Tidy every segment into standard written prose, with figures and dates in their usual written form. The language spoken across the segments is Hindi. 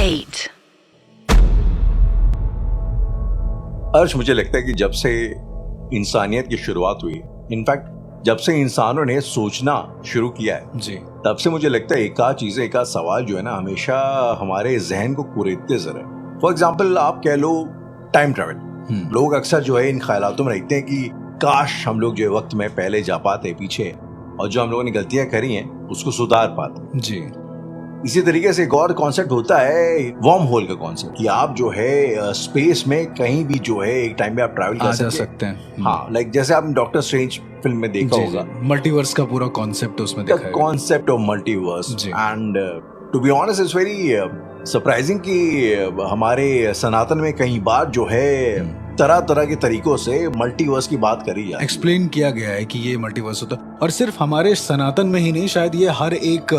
8. अर्श, मुझे लगता है कि जब से इंसानियत की शुरुआत हुई, इनफैक्ट जब से इंसानों ने सोचना शुरू किया है जी, तब से मुझे लगता है एक आध चीजें, एक आध सवाल जो है ना, हमेशा हमारे जहन को कुरेदते जरा। फॉर एग्जाम्पल आप कह लो टाइम ट्रैवल। लोग अक्सर जो है इन ख्यालातों में रहते हैं कि काश हम लोग जो है वक्त में पहले जा पाते पीछे, और जो हम लोगों ने गलतियां करी हैं उसको सुधार पाते। जी, इसी तरीके से एक और कॉन्सेप्ट होता है वर्म होल का कॉन्सेप्ट, कि आप जो है स्पेस में कहीं भी जो है एक टाइम में आप ट्रैवल कर सकते हैं। हाँ, लाइक जैसे आपने डॉक्टर स्ट्रेंज फिल्म में देखा होगा, मल्टीवर्स का पूरा कॉन्सेप्ट उसमें देखा है, concept of multiverse. And to be honest it's very surprising कि हमारे सनातन में कई बार जो है तरह तरह के तरीकों से मल्टीवर्स की बात करी जाती है, एक्सप्लेन किया गया है कि ये मल्टीवर्स होता है। और सिर्फ हमारे सनातन में ही नहीं, शायद ये हर एक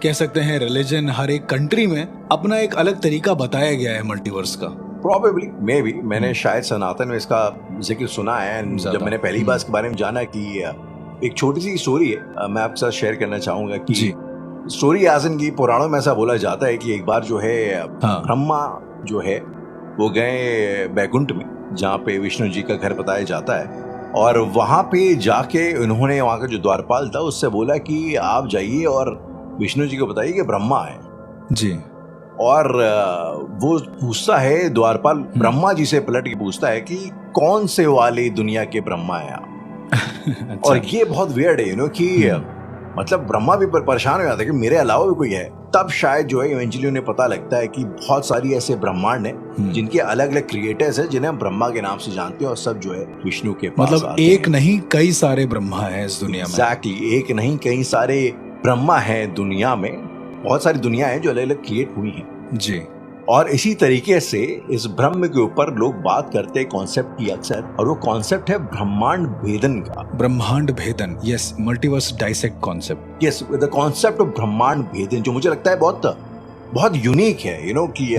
कह सकते हैं रिलीजन, हर एक कंट्री में अपना एक अलग तरीका बताया गया है मल्टीवर्स का। प्रोबेबली मे बी मैंने शायद सनातन में इसका जिक्र सुना है। जब मैंने पहली बार इसके बारे में जाना कि एक छोटी सी स्टोरी है, मैं आपके साथ शेयर करना चाहूंगा कि स्टोरी आसन की पुराणों में ऐसा बोला जाता है कि एक बार जो है ब्रह्मा जो है वो गए बैकुंठ में, जहाँ पे विष्णु जी का घर बताया जाता है, और वहां पे जाके उन्होंने वहां का जो द्वारपाल था उससे बोला कि आप जाइए और विष्णु जी को बताइए कि ब्रह्मा है जी। और वो पूछता है, द्वारपाल ब्रह्मा जी से पलट के पूछता है कि कौन से वाले दुनिया के ब्रह्मा है आप? अच्छा। और ये बहुत वियर्ड है, कि मतलब ब्रह्मा भी परेशान हो जाता है कि मेरे अलावा भी कोई है। तब शायद जो है इवेंचुअली उन्हें पता लगता है कि बहुत सारी ऐसे ब्रह्मांड हैं जिनके अलग अलग क्रिएटर्स हैं, जिन्हें हम ब्रह्मा के नाम से जानते हैं, और सब जो है विष्णु के पास मतलब एक नहीं कई सारे ब्रह्मा हैं इस दुनिया में। एग्जैक्टली, एक नहीं कई सारे ब्रह्मा हैं दुनिया में। बहुत सारी दुनिया है जो अलग अलग क्रिएट हुई हैं जी। और इसी तरीके से इस ब्रह्म के ऊपर लोग बात करते हैं कॉन्सेप्ट की अक्सर, और वो कॉन्सेप्ट है ब्रह्मांड भेदन का। ब्रह्मांड भेदन, yes, multiverse dissect concept. Yes, the concept of ब्रह्मांड भेदन, जो मुझे लगता है बहुत बहुत यूनिक है, कि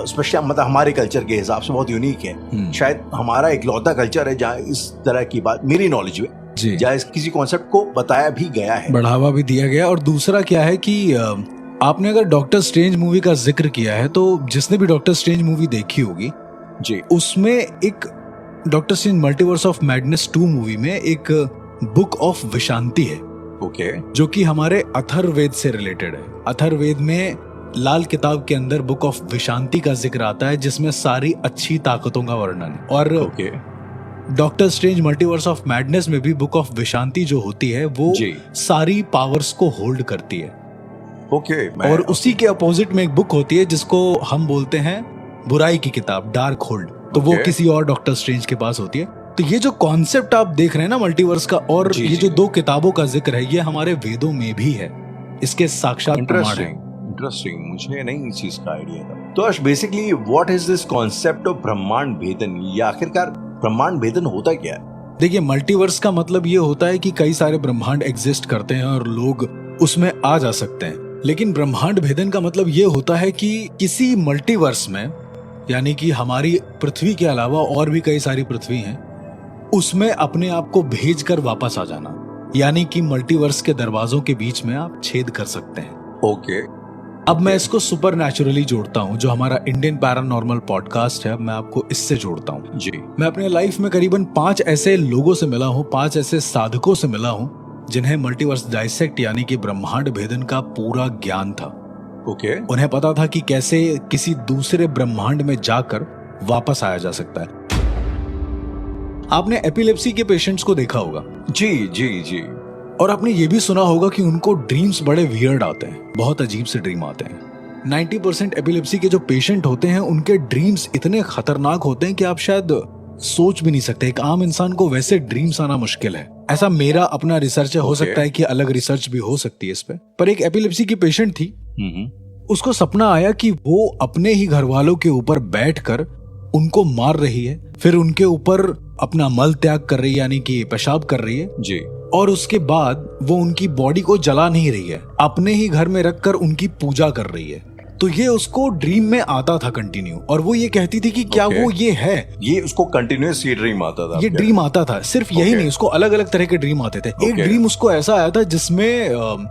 स्पेशली मतलब हमारे कल्चर के हिसाब से बहुत यूनिक है। शायद हमारा इकलौता कल्चर है जहाँ इस तरह की बात, मेरी नॉलेज में, जहाँ किसी कॉन्सेप्ट को बताया भी गया है, बढ़ावा भी दिया गया। और दूसरा क्या है कि आपने अगर डॉक्टर स्ट्रेंज मूवी का जिक्र किया है, तो जिसने भी डॉक्टर स्ट्रेंज मूवी देखी होगी जी, उसमें एक doctor strange multiverse of madness 2 movie में एक बुक ऑफ विशांति है, ओके, जो कि हमारे अथर्ववेद से रिलेटेड है। अथर्ववेद में लाल किताब के अंदर बुक ऑफ विशांति का जिक्र आता है, जिसमें सारी अच्छी ताकतों का वर्णन है। और doctor strange multiverse of madness में भी बुक ऑफ विशांति जो होती है वो सारी पावर्स को होल्ड करती है। और उसी के अपोजिट में एक बुक होती है जिसको हम बोलते हैं बुराई की किताब, डार्क होल्ड, तो वो किसी और डॉक्टर स्ट्रेंज के पास होती है। तो ये जो कॉन्सेप्ट आप देख रहे हैं ना मल्टीवर्स का, और ये जो 2 किताबों का जिक्र है, ये हमारे वेदों में भी है, इसके साक्षात प्रमाण है। इंटरेस्टिंग, मुझे नहीं इस चीज का आइडिया था। तो basically what is this concept of ब्रह्मांड भेदन, या आखिरकार ब्रह्मांड भेदन होता क्या है? देखिए, मल्टीवर्स का मतलब ये होता है कि कई सारे ब्रह्मांड एग्जिस्ट करते हैं और लोग उसमें आ जा सकते हैं। लेकिन ब्रह्मांड भेदन का मतलब ये होता है कि किसी मल्टीवर्स में, यानी कि हमारी पृथ्वी के अलावा और भी कई सारी पृथ्वी हैं, उसमें अपने आप को भेज कर वापस आ जाना, यानी कि मल्टीवर्स के दरवाजों के बीच में आप छेद कर सकते हैं। अब मैं इसको सुपर नेचुरली जोड़ता हूँ, जो हमारा इंडियन पैरानॉर्मल पॉडकास्ट है, मैं आपको इससे जोड़ता हूँ जी। मैं अपने लाइफ में करीबन 5 ऐसे लोगों से मिला हूँ, 5 ऐसे साधकों से मिला हूँ जिन्हें मल्टीवर्स डाइसेक्ट यानी कि ब्रह्मांड भेदन का पूरा ज्ञान था। उन्हें पता था कि कैसे किसी दूसरे ब्रह्मांड में जाकर वापस आया जा सकता है। आपने एपिलेप्सी के पेशेंट्स को देखा होगा जी। और आपने ये भी सुना होगा कि उनको ड्रीम्स बड़े वियर्ड आते हैं, बहुत अजीब से ड्रीम आते हैं। 90% एपिलेप्सी के जो पेशेंट होते हैं उनके ड्रीम्स इतने खतरनाक होते हैं कि आप शायद सोच भी नहीं सकते। एक आम इंसान को वैसे ड्रीम्स आना मुश्किल है, ऐसा मेरा अपना रिसर्च है। हो सकता है कि अलग रिसर्च भी हो सकती है इस पे। पर एक एपिलेप्सी की पेशेंट थी, उसको सपना आया कि वो अपने ही घर वालों के ऊपर बैठकर उनको मार रही है, फिर उनके ऊपर अपना मल त्याग कर रही है, यानी कि पेशाब कर रही है जी। और उसके बाद वो उनकी बॉडी को जला नहीं रही है, अपने ही घर में रखकर उनकी पूजा कर रही है। तो ये उसको ड्रीम में आता था कंटिन्यू, और वो ये कहती थी कि क्या वो ये है, ये उसको कंटिन्यूअस ये ड्रीम आता था। ये ड्रीम आता था, सिर्फ यही नहीं, उसको अलग अलग तरह के ड्रीम आते थे। एक ड्रीम उसको ऐसा आया था जिसमें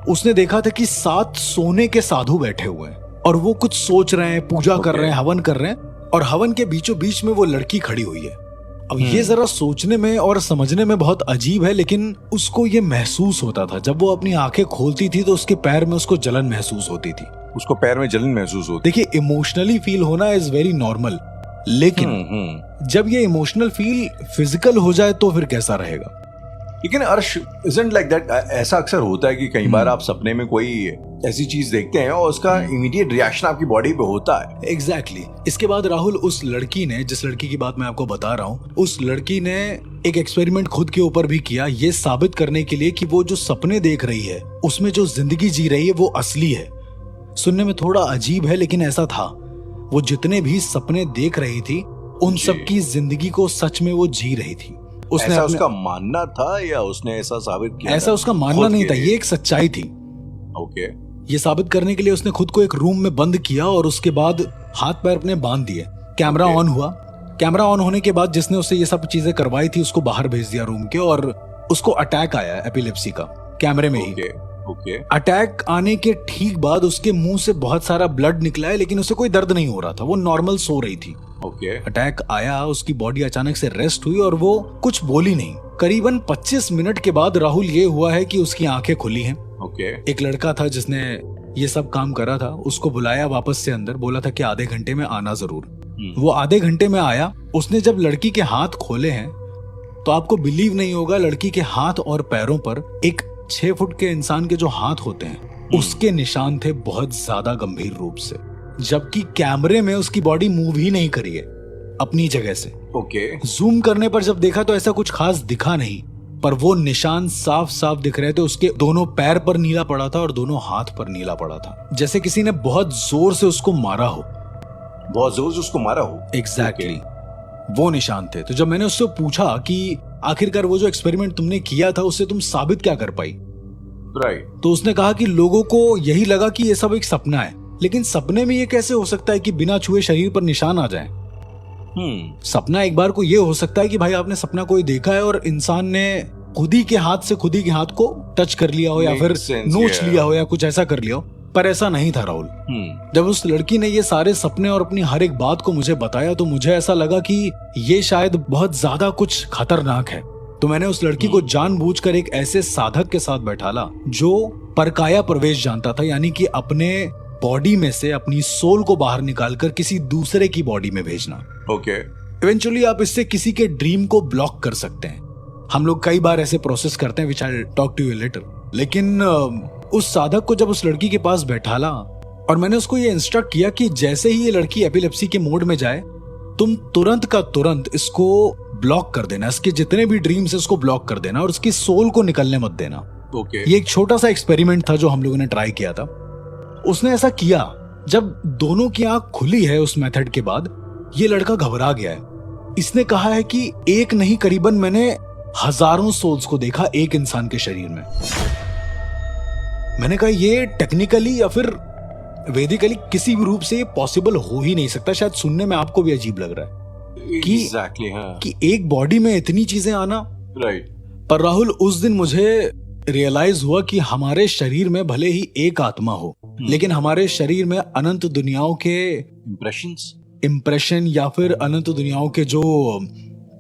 उसने देखा था कि 7 सोने के साधु बैठे हुए हैं और वो कुछ सोच रहे हैं, पूजा कर रहे हैं, हवन कर रहे हैं, और हवन के बीचों बीच में वो लड़की खड़ी हुई है। अब ये जरा सोचने में और समझने में बहुत अजीब है, लेकिन उसको ये महसूस होता था जब वो अपनी आंखें खोलती थी तो उसके पैर में उसको जलन महसूस होती थी। उसको पैर में जलन महसूस होती। देखिए, इमोशनली फील होना इज वेरी नॉर्मल, लेकिन जब ये इमोशनल फील फिजिकल हो जाए तो फिर कैसा रहेगा? लेकिन अर्श, isn't like that, ऐसा अक्सर होता है कि कई बार आप सपने में कोई ऐसी चीज देखते हैं और उसका इमीडिएट रिएक्शन आपकी बॉडी पे होता है। एग्जैक्टली। इसके बाद राहुल, उस लड़की ने, जिस लड़की की बात मैं आपको बता रहा हूँ, उस लड़की ने एक एक्सपेरिमेंट खुद के ऊपर भी किया, ये साबित करने के लिए कि वो जो सपने देख रही है उसमें जो जिंदगी जी रही है वो असली है। सुनने में थोड़ा अजीब है, लेकिन ऐसा था। वो जितने भी सपने देख रही थी उन सब की जिंदगी को सच में वो जी रही थी। उसने ऐसा उसका मानना था या उसने ऐसा साबित किया? ऐसा उसका मानना नहीं था, ये एक सच्चाई थी। ओके। ये साबित करने के लिए उसने खुद को एक रूम में बंद किया और उसके बाद हाथ पैर अपने बांध दिए। कैमरा ऑन हुआ। कैमरा ऑन होने के बाद जिसने उससे ये सब चीजें करवाई थी उसको बाहर भेज दिया रूम के, और उसको अटैक आया एपिलेप्सी का कैमरे में ही। अटैक आने के ठीक बाद उसके मुंह से बहुत सारा ब्लड निकला है, लेकिन उसे कोई दर्द नहीं हो रहा था, वो नॉर्मल सो रही थी। अटैक आया, उसकी बॉडी अचानक से रेस्ट हुई और वो कुछ बोली नहीं। करीबन 25 मिनट के बाद राहुल, ये हुआ है कि उसकी आंखें खुली हैं। एक लड़का था जिसने ये सब काम करा था, उसको बुलाया वापस से अंदर, बोला था कि आधे घंटे में आना जरूर। वो आधे घंटे में आया। उसने जब लड़की के हाथ खोले हैं तो आपको बिलीव नहीं होगा, लड़की के हाथ और पैरों पर एक 6 फुट के इंसान के जो हाथ होते हैं उसके निशान थे, बहुत ज्यादा गंभीर रूप से, जबकि कैमरे में उसकी बॉडी मूव ही नहीं करी है अपनी जगह से। जूम करने पर जब देखा तो ऐसा कुछ खास दिखा नहीं, पर वो निशान साफ साफ दिख रहे थे। उसके दोनों पैर पर नीला पड़ा था और दोनों हाथ पर नीला पड़ा था, जैसे किसी ने बहुत जोर से उसको मारा हो। बहुत जोर से उसको मारा हो? एग्जैक्टली वो निशान थे। तो जब मैंने उससे पूछा कि आखिरकार वो जो एक्सपेरिमेंट तुमने किया था उससे तुम साबित क्या कर पाई, तो उसने कहा कि लोगों को यही लगा कि ये सब एक सपना है, लेकिन सपने में ये कैसे हो सकता है कि बिना छुए शरीर पर निशान आ जाए? सपना एक बार को ये हो सकता है कि भाई आपने सपना कोई देखा है और इंसान ने खुद ही के हाथ को टच कर लिया हो या फिर नोच लिया हो या कुछ ऐसा कर लिया हो, पर ऐसा नहीं था राहुल। जब उस लड़की ने ये सारे सपने और अपनी हर एक बात को मुझे बताया तो मुझे ऐसा लगा कि ये शायद बहुत ज्यादा कुछ खतरनाक है। तो मैंने उस लड़की को जानबूझकर एक ऐसे साधक के साथ बैठाला जो परकाया प्रवेश जानता था, यानी कि अपने बॉडी में से अपनी सोल को बाहर निकालकर किसी दूसरे की बॉडी में भेजना। इवेंचुअली आप इससे किसी के ड्रीम को ब्लॉक कर सकते हैं। हम लोग कई बार ऐसे प्रोसेस करते हैं, which I talk to you later. लेकिन उस साधक को जब उस लड़की के पास बैठाला और मैंने उसको ये इंस्ट्रक्ट किया कि जैसे ही ये लड़की एपिलेप्सी के मोड में जाए तुम तुरंत का तुरंत इसको ब्लॉक कर देना, इसके जितने भी ड्रीम्स है उसको ब्लॉक कर देना और उसकी सोल को निकलने मत देना। ये एक छोटा सा एक्सपेरिमेंट था जो हम लोगों ने ट्राई किया था। उसने ऐसा किया। जब दोनों की आंख खुली है उस मेथड के बाद, ये लड़का घबरा गया है। इसने कहा है कि एक नहीं, करीबन मैंने हजारों सोल्स को देखा एक इंसान के शरीर में। मैंने कहा ये टेक्निकली या फिर वेदिकली किसी भी रूप से ये पॉसिबल हो ही नहीं सकता। शायद सुनने में आपको भी अजीब लग रहा है कि एक बॉडी में इतनी चीजें आना। पर राहुल, उस दिन मुझे रियलाइज हुआ कि हमारे शरीर में भले ही एक आत्मा हो, लेकिन हमारे शरीर में अनंत दुनियाओं के इम्प्रेशन या फिर अनंत दुनियाओं के जो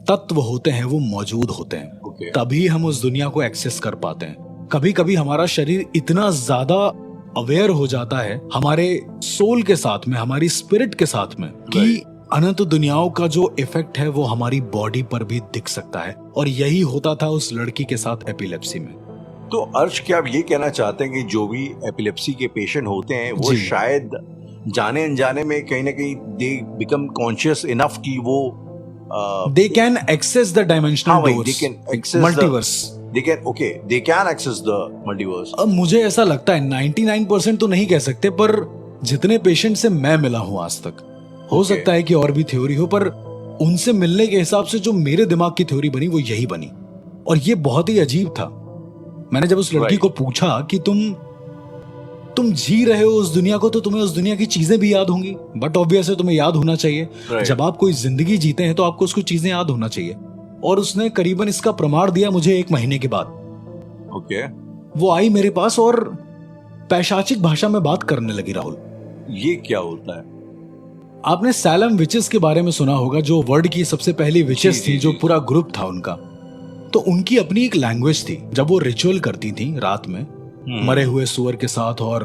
तत्व होते हैं वो मौजूद होते हैं। तभी हम उस दुनिया को एक्सेस कर पाते हैं। कभी कभी हमारा शरीर इतना ज्यादा अवेयर हो जाता है हमारे सोल के साथ में, हमारी स्पिरिट के साथ में, कि अनंत दुनियाओं का जो इफेक्ट है वो हमारी बॉडी पर भी दिख सकता है। और यही होता था उस लड़की के साथ एपिलेप्सी में। तो अर्श, क्या आप ये कहना चाहते हैं कि जो भी एपिलेप्सी के पेशेंट होते हैं वो शायद जाने अनजाने में कहीं ना कहीं दे बिकम कॉन्शियस इनफ कि वो they can access the dimensional doors, they can access multiverse, they can access the multiverse। अब मुझे ऐसा लगता है 99% तो नहीं कह सकते, पर जितने पेशेंट से मैं मिला हूं आज तक, हो सकता है कि और भी थ्योरी हो, पर उनसे मिलने के हिसाब से जो मेरे दिमाग की थ्योरी बनी वो यही बनी। और ये बहुत ही अजीब था। मैंने जब उस लड़की को पूछा कि तुम जी रहे हो उस दुनिया को, तो तुम्हें उस दुनिया की चीजें भी याद होंगी, बट ऑब्वियस है तुम्हें याद होना चाहिए। जब आप कोई जिंदगी जीते हैं तो आपको उसको चीजें याद होना चाहिए। और उसने करीबन इसका प्रमाण दिया मुझे 1 महीने के बाद। वो आई मेरे पास और पैशाचिक भाषा में बात करने लगी राहुल। ये क्या होता है? आपने सैलम विचेस के बारे में सुना होगा, जो वर्ल्ड की सबसे पहली विचेस थी, जो पूरा ग्रुप था उनका। तो उनकी अपनी एक लैंग्वेज थी। जब वो रिचुअल करती थी रात में मरे हुए सुअर के साथ और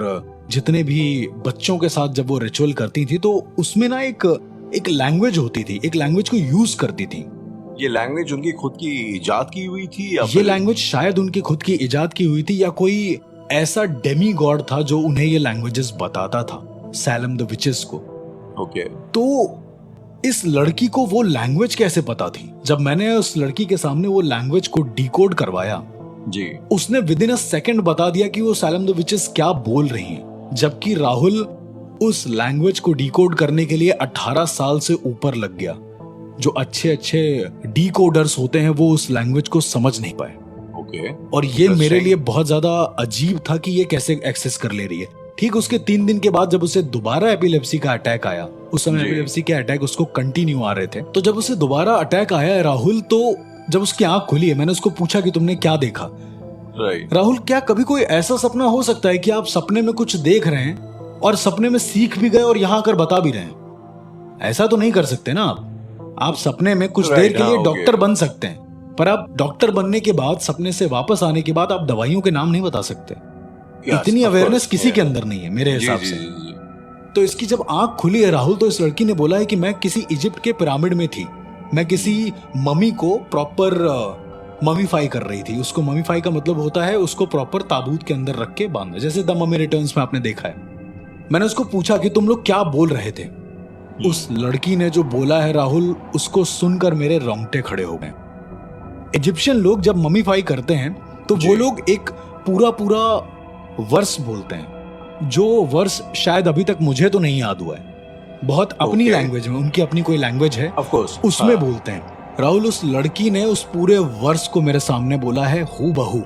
जितने भी बच्चों के साथ जब वो रिचुअल करती थी, तो उसमें ना एक लैंग्वेज होती थी, एक लैंग्वेज को यूज करती थी। ये लैंग्वेज उनकी खुद की इजाद की हुई थी या ये लैंग्वेज शायद उनकी खुद की इजाद की हुई थी, या कोई ऐसा डेमी गॉड था जो उन्हें ये लैंग्वेजेस बताता था, सैलम द विचेस को। ओके। तो इस लड़की को वो लैंग्वेज कैसे पता थी? जब मैंने उस लड़की के सामने वो लैंग्वेज को डिकोड करवाया जी, उसने विद इन अ सेकंड बता दिया कि वो सैलम द विचेस क्या बोल रही हैं। जबकि राहुल उस लैंग्वेज को डिकोड करने के लिए 18 साल से ऊपर लग गया। जो अच्छे डिकोडर्स होते हैं वो उस लैंग्वेज को समझ नहीं पाए। ओके। और ये मेरे लिए बहुत ज्यादा अजीब था कि ये कैसे एक्सेस कर ले रही है। ठीक उसके 3 दिन के बाद जब उसे दोबारा एपिलेप्सी का अटैक आया, उस समय एपिलेप्सी के अटैक उसको कंटिन्यू आ रहे थे, तो जब उसे दोबारा अटैक आया राहुल, तो जब उसकी आंख खुली है, मैंने उसको पूछा कि तुमने क्या देखा। राहुल, क्या कभी कोई ऐसा सपना हो सकता है कि आप सपने में कुछ देख रहे हैं और सपने में सीख भी गए और यहाँ आकर बता भी रहे हैं? ऐसा तो नहीं कर सकते ना आप सपने में कुछ देर के लिए डॉक्टर बन सकते हैं, पर आप डॉक्टर बनने के बाद, सपने से वापस आने के बाद आप दवाइयों के नाम नहीं बता सकते। इतनी अवेयरनेस किसी के अंदर नहीं है मेरे हिसाब से। तो इसकी जब आंख खुली है राहुल, तो इस लड़की ने बोला है कि मैं किसी इजिप्ट के पिरामिड में थी, मैं किसी ममी को प्रॉपर ममीफाई कर रही थी। उसको ममीफाई का मतलब होता है उसको प्रॉपर ताबूत के अंदर रख के बांधना, जैसे द ममी रिटर्न्स में आपने देखा है। मैंने उसको पूछा कि तुम लोग क्या बोल रहे थे। उस लड़की ने जो बोला है राहुल, उसको सुनकर मेरे रोंगटे खड़े हो गए। इजिप्शियन लोग जब ममीफाई करते हैं तो वो लोग एक पूरा वर्स बोलते हैं, जो वर्स शायद अभी तक मुझे तो नहीं याद हुआ है। बहुत अपनी लैंग्वेज में, उनकी अपनी कोई लैंग्वेज है उसमें बोलते हैं। राहुल, उस लड़की ने उस पूरे वर्स को मेरे सामने बोला है हूबहू।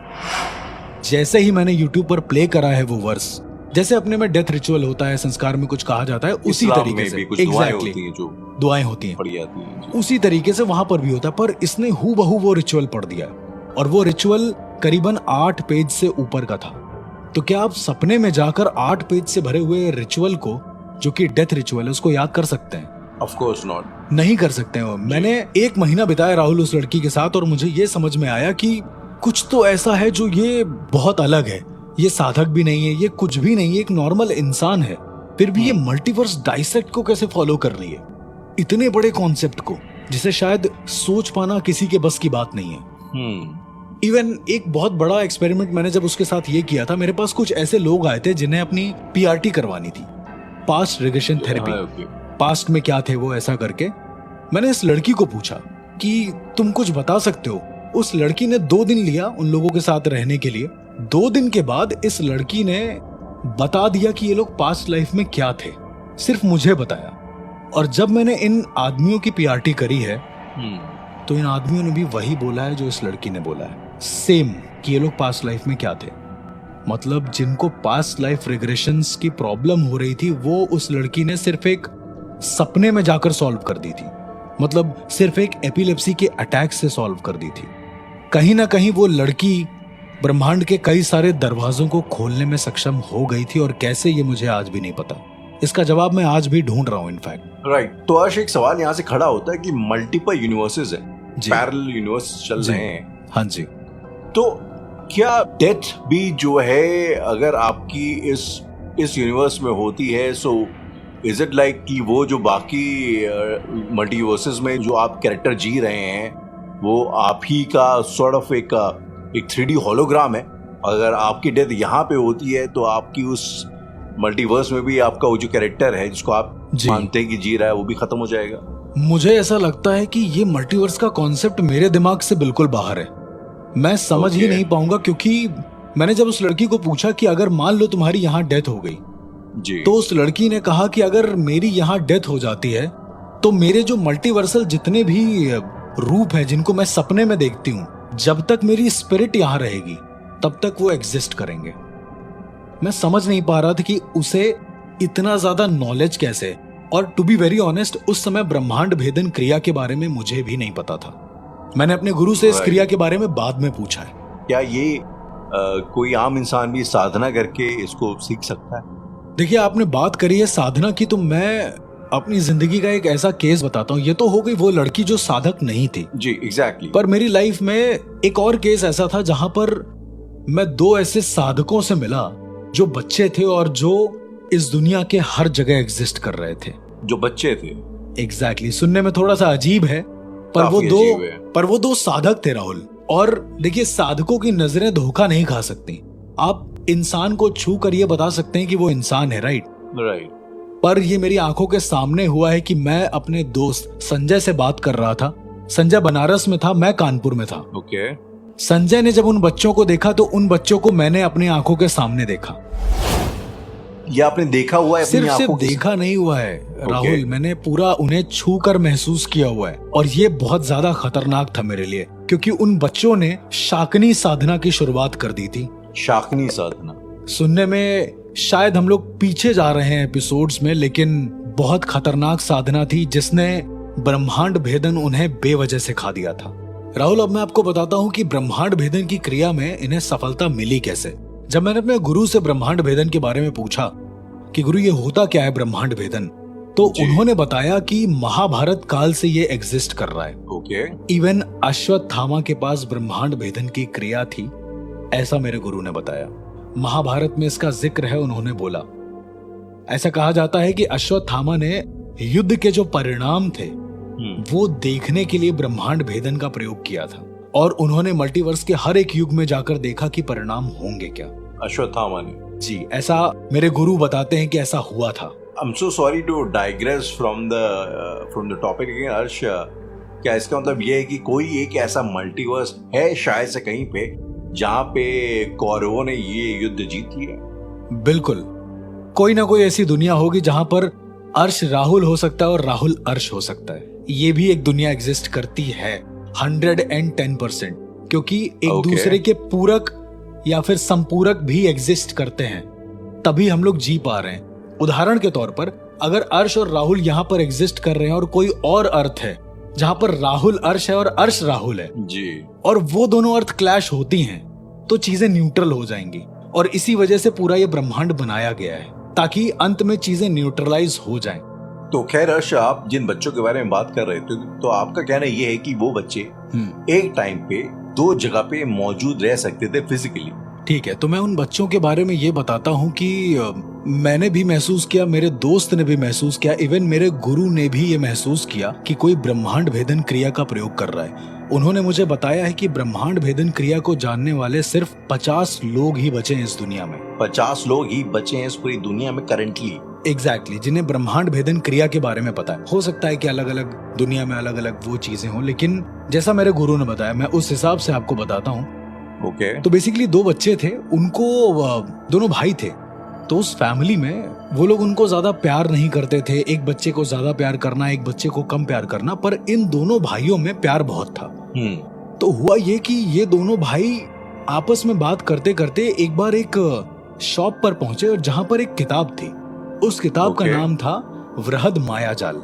जैसे ही मैंने यूट्यूब पर प्ले करा है वो वर्स, जैसे अपने में डेथ रिचुअल होता है, संस्कार में कुछ कहा जाता है, उसी तरीके से एग्जैक्टली दुआएं होती हैं, उसी तरीके से वहां पर भी होता है। पर इसने हूबहू वो रिचुअल पढ़ दिया, और वो रिचुअल करीबन 8 पेज से ऊपर का था। तो क्या आप सपने में जाकर 8 पेज से भरे हुए रिचुअल को, जो कि डेथ रिचुअल है, उसको याद कर सकते हैं? ऑफ कोर्स नॉट, नहीं कर सकते हो। मैंने 1 महीना बिताया राहुल उस लड़की के साथ, और मुझे ये समझ में आया कि कुछ तो ऐसा है जो ये बहुत अलग है। ये साधक भी नहीं है, ये कुछ भी नहीं है, एक नॉर्मल इंसान है, फिर भी ये मल्टीवर्स डाइसेक्ट को कैसे फॉलो कर रही है, इतने बड़े कॉन्सेप्ट को, जिसे शायद सोच पाना किसी के बस की बात नहीं है। इवन एक बहुत बड़ा एक्सपेरिमेंट मैंने जब उसके साथ ये किया था, मेरे पास कुछ ऐसे लोग आए थे जिन्हें अपनी पीआरटी करवानी थी, पास्ट रिग्रेशन थेरेपी। पास्ट में क्या थे वो, ऐसा करके मैंने इस लड़की को पूछा कि तुम कुछ बता सकते हो। उस लड़की ने 2 दिन लिया उन लोगों के साथ रहने के लिए। 2 दिन के बाद इस लड़की ने बता दिया कि ये लोग पास्ट लाइफ में क्या थे, सिर्फ मुझे बताया। और जब मैंने इन आदमियों की पीआरटी करी है, तो इन आदमियों ने भी वही बोला है जो इस लड़की ने बोला है, सेम, कि ये लोग पास्ट लाइफ में क्या थे। मतलब जिनको पास्ट लाइफ रिग्रेशंस की प्रॉब्लम हो रही थी, वो उस लड़की ने सिर्फ एक सपने में जाकर सॉल्व कर दी थी। मतलब सिर्फ एक एपिलेप्सी के अटैक से सॉल्व कर दी थी। कहीं ना कहीं वो लड़की ब्रह्मांड के कई सारे दरवाजों को खोलने में सक्षम हो गई थी, और कैसे ये मुझे आज भी नहीं पता। इसका जवाब मैं आज भी ढूंढ रहा हूँ इनफैक्ट। राइट। तो आज एक सवाल यहाँ से खड़ा होता है कि मल्टीपल यूनिवर्सेस है, पैरेलल यूनिवर्स चल रहे हैं। हाँ जी। तो क्या डेथ भी जो है, अगर आपकी इस यूनिवर्स में होती है, सो इज इट लाइक कि वो जो बाकी मल्टीवर्सेस में जो आप कैरेक्टर जी रहे हैं, वो आप ही का सॉर्ट ऑफ एक 3D होलोग्राम है? अगर आपकी डेथ यहाँ पे होती है, तो आपकी उस मल्टीवर्स में भी आपका वो जो कैरेक्टर है जिसको आप मानते हैं कि जी रहा है, वो भी खत्म हो जाएगा। मुझे ऐसा लगता है कि ये मल्टीवर्स का कॉन्सेप्ट मेरे दिमाग से बिल्कुल बाहर है। मैं समझ ही नहीं पाऊंगा, क्योंकि मैंने जब उस लड़की को पूछा कि अगर मान लो तुम्हारी यहाँ डेथ हो गई जी, तो उस लड़की ने कहा कि अगर मेरी यहाँ डेथ हो जाती है, तो मेरे जो मल्टीवर्सल जितने भी रूप हैं जिनको मैं सपने में देखती हूँ, जब तक मेरी स्पिरिट यहाँ रहेगी तब तक वो एग्जिस्ट करेंगे। मैं समझ नहीं पा रहा था कि उसे इतना ज्यादा नॉलेज कैसे। और टू बी वेरी ऑनेस्ट, उस समय ब्रह्मांड भेदन क्रिया के बारे में मुझे भी नहीं पता था। मैंने अपने गुरु से इस क्रिया के बारे में बाद में पूछा है। क्या ये कोई आम इंसान भी साधना करके इसको सीख सकता है? देखिए, आपने बात करी है साधना की, तो मैं अपनी जिंदगी का एक ऐसा केस बताता हूँ। ये तो हो गई वो लड़की जो साधक नहीं थी जी, एग्जैक्टली। पर मेरी लाइफ में एक और केस ऐसा था जहां पर मैं दो ऐसे साधकों से मिला जो बच्चे थे और जो इस दुनिया के हर जगह एग्जिस्ट कर रहे थे। जो बच्चे थे, एग्जैक्टली सुनने में थोड़ा सा अजीब है पर वो दो साधक थे राहुल। और देखिए, साधकों की नजरें धोखा नहीं खा सकती। आप इंसान को छू कर ये बता सकते हैं कि वो इंसान है, राइट। पर ये मेरी आंखों के सामने हुआ है कि मैं अपने दोस्त संजय से बात कर रहा था। संजय बनारस में था, मैं कानपुर में था। ओके। संजय ने जब उन बच्चों को देखा तो उन बच्चों को मैंने अपनी आंखों के सामने देखा। ये आपने देखा हुआ है? सिर्फ देखा नहीं हुआ है राहुल, मैंने पूरा उन्हें छू कर महसूस किया हुआ है। और ये बहुत ज्यादा खतरनाक था मेरे लिए, क्योंकि उन बच्चों ने शाकनी साधना की शुरुआत कर दी थी। शाकनी साधना सुनने में शायद हम लोग पीछे जा रहे हैं एपिसोड्स में, लेकिन बहुत खतरनाक साधना थी जिसने ब्रह्मांड भेदन उन्हें बेवजह से खा दिया था। राहुल, अब मैं आपको बताता हूँ कि ब्रह्मांड भेदन की क्रिया में इन्हें सफलता मिली कैसे। जब मैंने अपने गुरु से ब्रह्मांड भेदन के बारे में पूछा कि गुरु ये होता क्या है ब्रह्मांड भेदन, तो उन्होंने बताया कि महाभारत काल से ये एग्जिस्ट कर रहा है। ओके। इवन अश्वत्थामा के पास ब्रह्मांड भेदन की क्रिया थी, ऐसा मेरे गुरु ने बताया। महाभारत में इसका जिक्र है, उन्होंने बोला। ऐसा कहा जाता है कि अश्वत्थामा ने युद्ध के जो परिणाम थे वो देखने के लिए ब्रह्मांड भेदन का प्रयोग किया था, और उन्होंने मल्टीवर्स के हर एक युग में जाकर देखा कि परिणाम होंगे क्या। अश्वत्थामा ने? जी, ऐसा मेरे गुरु बताते हैं कि ऐसा हुआ था। I'm so sorry to digress from the topic again, अर्श। क्या इसका मतलब ये है कि कोई एक ऐसा मल्टीवर्स है शायद से कहीं पे जहाँ पे कौरवों ने ये युद्ध जीत लिया? बिल्कुल, कोई ना कोई ऐसी दुनिया होगी जहां पर अर्श राहुल हो सकता है और राहुल अर्श हो सकता है। ये भी एक दुनिया एग्जिस्ट करती है 110%, क्योंकि एक दूसरे के पूरक या फिर संपूरक भी एग्जिस्ट करते हैं, तभी हम लोग जी पा रहे हैं। उदाहरण के तौर पर अगर अर्श और राहुल यहाँ पर एग्जिस्ट कर रहे हैं और कोई और अर्थ है जहां पर राहुल अर्श है और अर्श राहुल है जी, और वो दोनों अर्थ क्लैश होती हैं, तो चीजें न्यूट्रल हो जाएंगी। और इसी वजह से पूरा ये ब्रह्मांड बनाया गया है, ताकि अंत में चीजें न्यूट्रलाइज हो जाएं। तो खैर अर्श, आप जिन बच्चों के बारे में बात कर रहे थे, तो आपका कहना ये है कि वो बच्चे एक टाइम पे दो जगह पे मौजूद रह सकते थे फिजिकली? ठीक है, तो मैं उन बच्चों के बारे में ये बताता हूँ कि मैंने भी महसूस किया, मेरे दोस्त ने भी महसूस किया, इवन मेरे गुरु ने भी ये महसूस किया कि कोई ब्रह्मांड भेदन क्रिया का प्रयोग कर रहा है। उन्होंने मुझे बताया है कि ब्रह्मांड भेदन क्रिया को जानने वाले सिर्फ 50 लोग ही बचे हैं इस दुनिया में। 50 लोग ही बचे हैं इस पूरी दुनिया में करंटली? एग्जैक्टली, जिन्हें ब्रह्मांड भेदन क्रिया के बारे में पता है। हो सकता है कि अलग अलग दुनिया में अलग अलग वो चीजें हों, लेकिन जैसा मेरे गुरु ने बताया मैं उस हिसाब से आपको बताता हूँ। ओके। तो बेसिकली दो बच्चे थे, उनको दोनों भाई थे, तो उस फैमिली में वो लोग उनको ज्यादा प्यार नहीं करते थे। एक बच्चे को ज्यादा प्यार करना, एक बच्चे को कम प्यार करना, पर इन दोनों भाइयों में प्यार बहुत था। तो हुआ ये कि ये दोनों भाई आपस में बात करते करते एक बार एक शॉप पर पहुंचे, और जहां पर एक किताब थी, उस किताब का नाम था वृहद मायाजाल।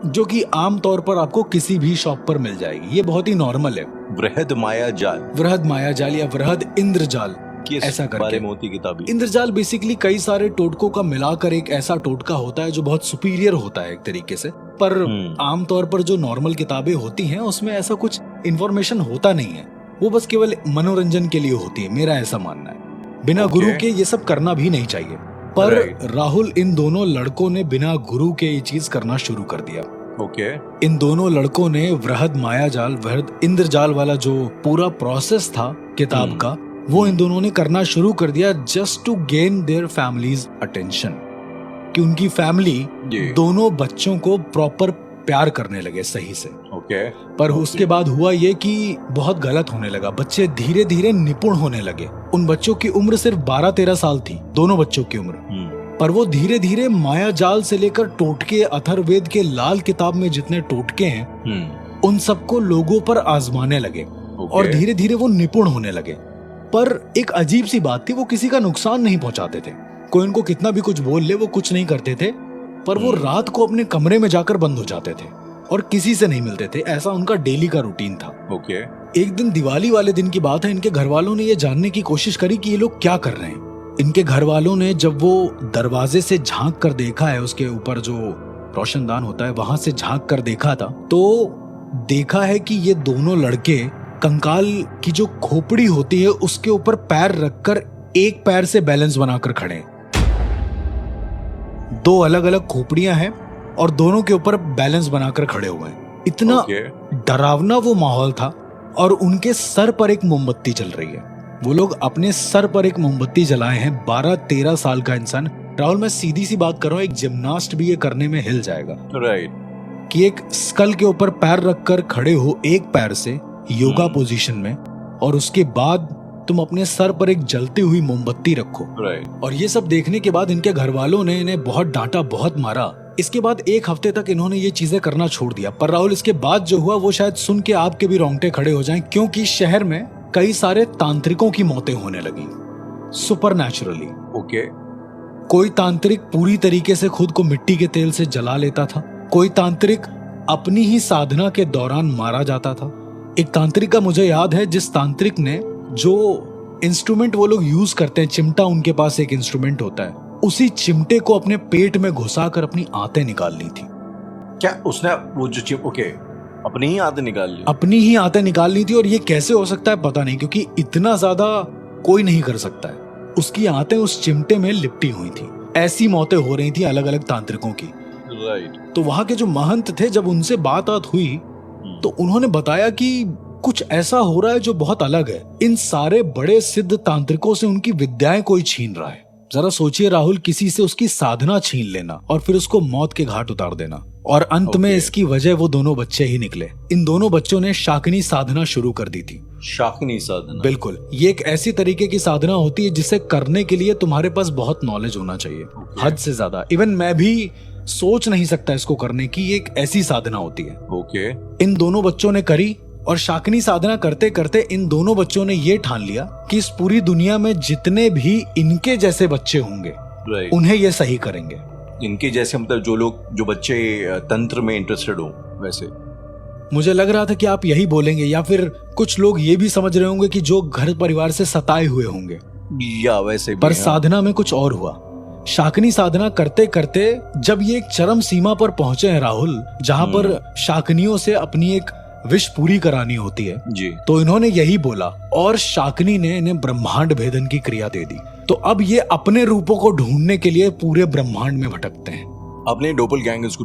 जो कि आमतौर पर आपको किसी भी शॉप पर मिल जाएगी, ये बहुत ही नॉर्मल है। वृहद मायाजाल या वृहद इंद्रजाल, ऐसा करके मोती किताब। इंद्रजाल बेसिकली कई सारे टोटकों का मिलाकर एक ऐसा टोटका होता है जो बहुत सुपीरियर होता है एक तरीके से। पर आमतौर पर जो नॉर्मल किताबें होती हैं उसमें ऐसा कुछ इन्फॉर्मेशन होता नहीं है, वो बस केवल मनोरंजन के लिए होती है, मेरा ऐसा मानना है। बिना गुरु के ये सब करना भी नहीं चाहिए। पर राहुल, इन दोनों लड़कों ने बिना गुरु के ये चीज करना शुरू कर दिया। इन दोनों लड़कों ने वृहद मायाजाल, वृहद इंद्रजाल वाला जो पूरा प्रोसेस था किताब का, वो इन दोनों ने करना शुरू कर दिया just to gain their families attention, कि उनकी फैमिली दोनों बच्चों को प्रॉपर प्यार करने लगे सही से। पर उसके बाद हुआ ये कि बहुत गलत होने लगा। बच्चे धीरे धीरे निपुण होने लगे। उन बच्चों की उम्र सिर्फ 12-13 साल थी, दोनों बच्चों की उम्र। पर वो धीरे धीरे माया जाल से लेकर टोटके, अथर्ववेद के लाल किताब में जितने टोटके हैं उन सबको लोगों पर आजमाने लगे और धीरे धीरे वो निपुण होने लगे। पर एक अजीब सी बात थी, वो किसी का नुकसान नहीं पहुंचाते थे। कोई उनको कितना भी कुछ बोल ले वो कुछ नहीं करते थे। पर वो रात को अपने कमरे में जाकर बंद हो जाते थे और किसी से नहीं मिलते थे। ऐसा उनका डेली का रूटीन था। एक दिन दिवाली वाले दिन की बात है, इनके घर वालों ने ये जानने की कोशिश करी कि ये लोग क्या कर रहे हैं। इनके घर वालों ने जब वो दरवाजे से झांक कर देखा है, उसके ऊपर जो रोशनदान होता है वहां से झांक कर देखा था, तो देखा है कि ये दोनों लड़के कंकाल की जो खोपड़ी होती है उसके ऊपर पैर रखकर एक पैर से बैलेंस बनाकर खड़े हैं। दो अलग अलग खोपड़ियां हैं और दोनों के ऊपर बैलेंस बनाकर खड़े हुए हैं। इतना डरावना वो माहौल था। और उनके सर पर एक मोमबत्ती जल रही है। वो लोग अपने सर पर एक मोमबत्ती जलाए हैं। 12-13 साल का इंसान। राहुल, मैं सीधी सी बात कर रहा हूं, एक जिम्नास्ट भी ये करने में हिल जाएगा। राइट। कि एक स्कल के ऊपर पैर रखकर खड़े हो एक पैर से योगा पोजीशन में, और उसके बाद तुम अपने सर पर एक जलती हुई मोमबत्ती रखो। राइट। और ये सब देखने के बाद इनके घर वालों ने इन्हें बहुत डांटा, बहुत मारा। इसके बाद 1 हफ्ते तक इन्होंने ये चीजें करना छोड़ दिया। पर राहुल, इसके बाद जो हुआ वो शायद सुन के आपके भी रोंगटे खड़े हो जाएं, क्योंकि शहर में कई सारे तांत्रिकों की मौतें होने लगी सुपरनैचुरली। ओके। कोई तांत्रिक पूरी तरीके से खुद को मिट्टी के तेल से जला लेता था। कोई तांत्रिक अपनी ही साधना के दौरान मारा जाता था। एक तांत्रिक का मुझे याद है, जिस तांत्रिक ने जो इंस्ट्रूमेंट वो लोग यूज करते हैं, चिमटा, उनके पास एक इंस्ट्रूमेंट होता है, उसी चिमटे को अपने पेट में घुसाकर अपनी आंतें निकाल ली थी। क्या उसने वो जो ओके, अपनी ही आंतें निकाल ली? अपनी ही आंतें निकाल ली थी। और ये कैसे हो सकता है पता नहीं, क्योंकि इतना ज्यादा कोई नहीं कर सकता है। उसकी आंतें उस चिमटे में लिपटी हुई थी। ऐसी मौतें हो रही थी अलग अलग तांत्रिकों की। राइट। तो वहां के जो महंत थे, जब उनसे बात हुई तो उन्होंने बताया कि कुछ ऐसा हो रहा है जो बहुत अलग है। इन सारे बड़े सिद्ध तांत्रिकों से उनकी विद्याएं कोई छीन रहा है। जरा सोचिए राहुल, किसी से उसकी साधना छीन लेना और फिर उसको मौत के घाट उतार देना। और अंत में इसकी वजह वो दोनों बच्चे ही निकले। इन दोनों बच्चों ने शाकिनी साधना शुरू कर दी थी। शाकिनी साधना? बिल्कुल। ये एक ऐसी तरीके की साधना होती है जिसे करने के लिए तुम्हारे पास बहुत नॉलेज होना चाहिए, हद से ज्यादा। इवन मैं भी सोच नहीं सकता इसको करने की। एक ऐसी साधना होती है। ओके। इन दोनों बच्चों ने करी, और शाकिनी साधना करते करते इन दोनों बच्चों ने ये ठान लिया कि इस पूरी दुनिया में जितने भी इनके जैसे बच्चे होंगे, उन्हें ये सही करेंगे। इनके जैसे मतलब जो बच्चे तंत्र में इंटरेस्टेड हो। वैसे मुझे लग रहा था कि आप यही बोलेंगे, या फिर कुछ लोग ये भी समझ रहे होंगे कि जो घर परिवार से सताए हुए होंगे, या वैसे भी। पर साधना में कुछ और हुआ। शाकिनी साधना करते करते जब ये एक चरम सीमा पर पहुंचे हैं राहुल, जहां पर शाकिनियों से अपनी एक विश पूरी करानी होती है जी, तो इन्होंने यही बोला, और शाकिनी ने इन्हें ब्रह्मांड भेदन की क्रिया दे दी। तो अब ये अपने रूपों को ढूंढने के लिए पूरे ब्रह्मांड में भटकते हैं। अपने डोपलगैंगर्स को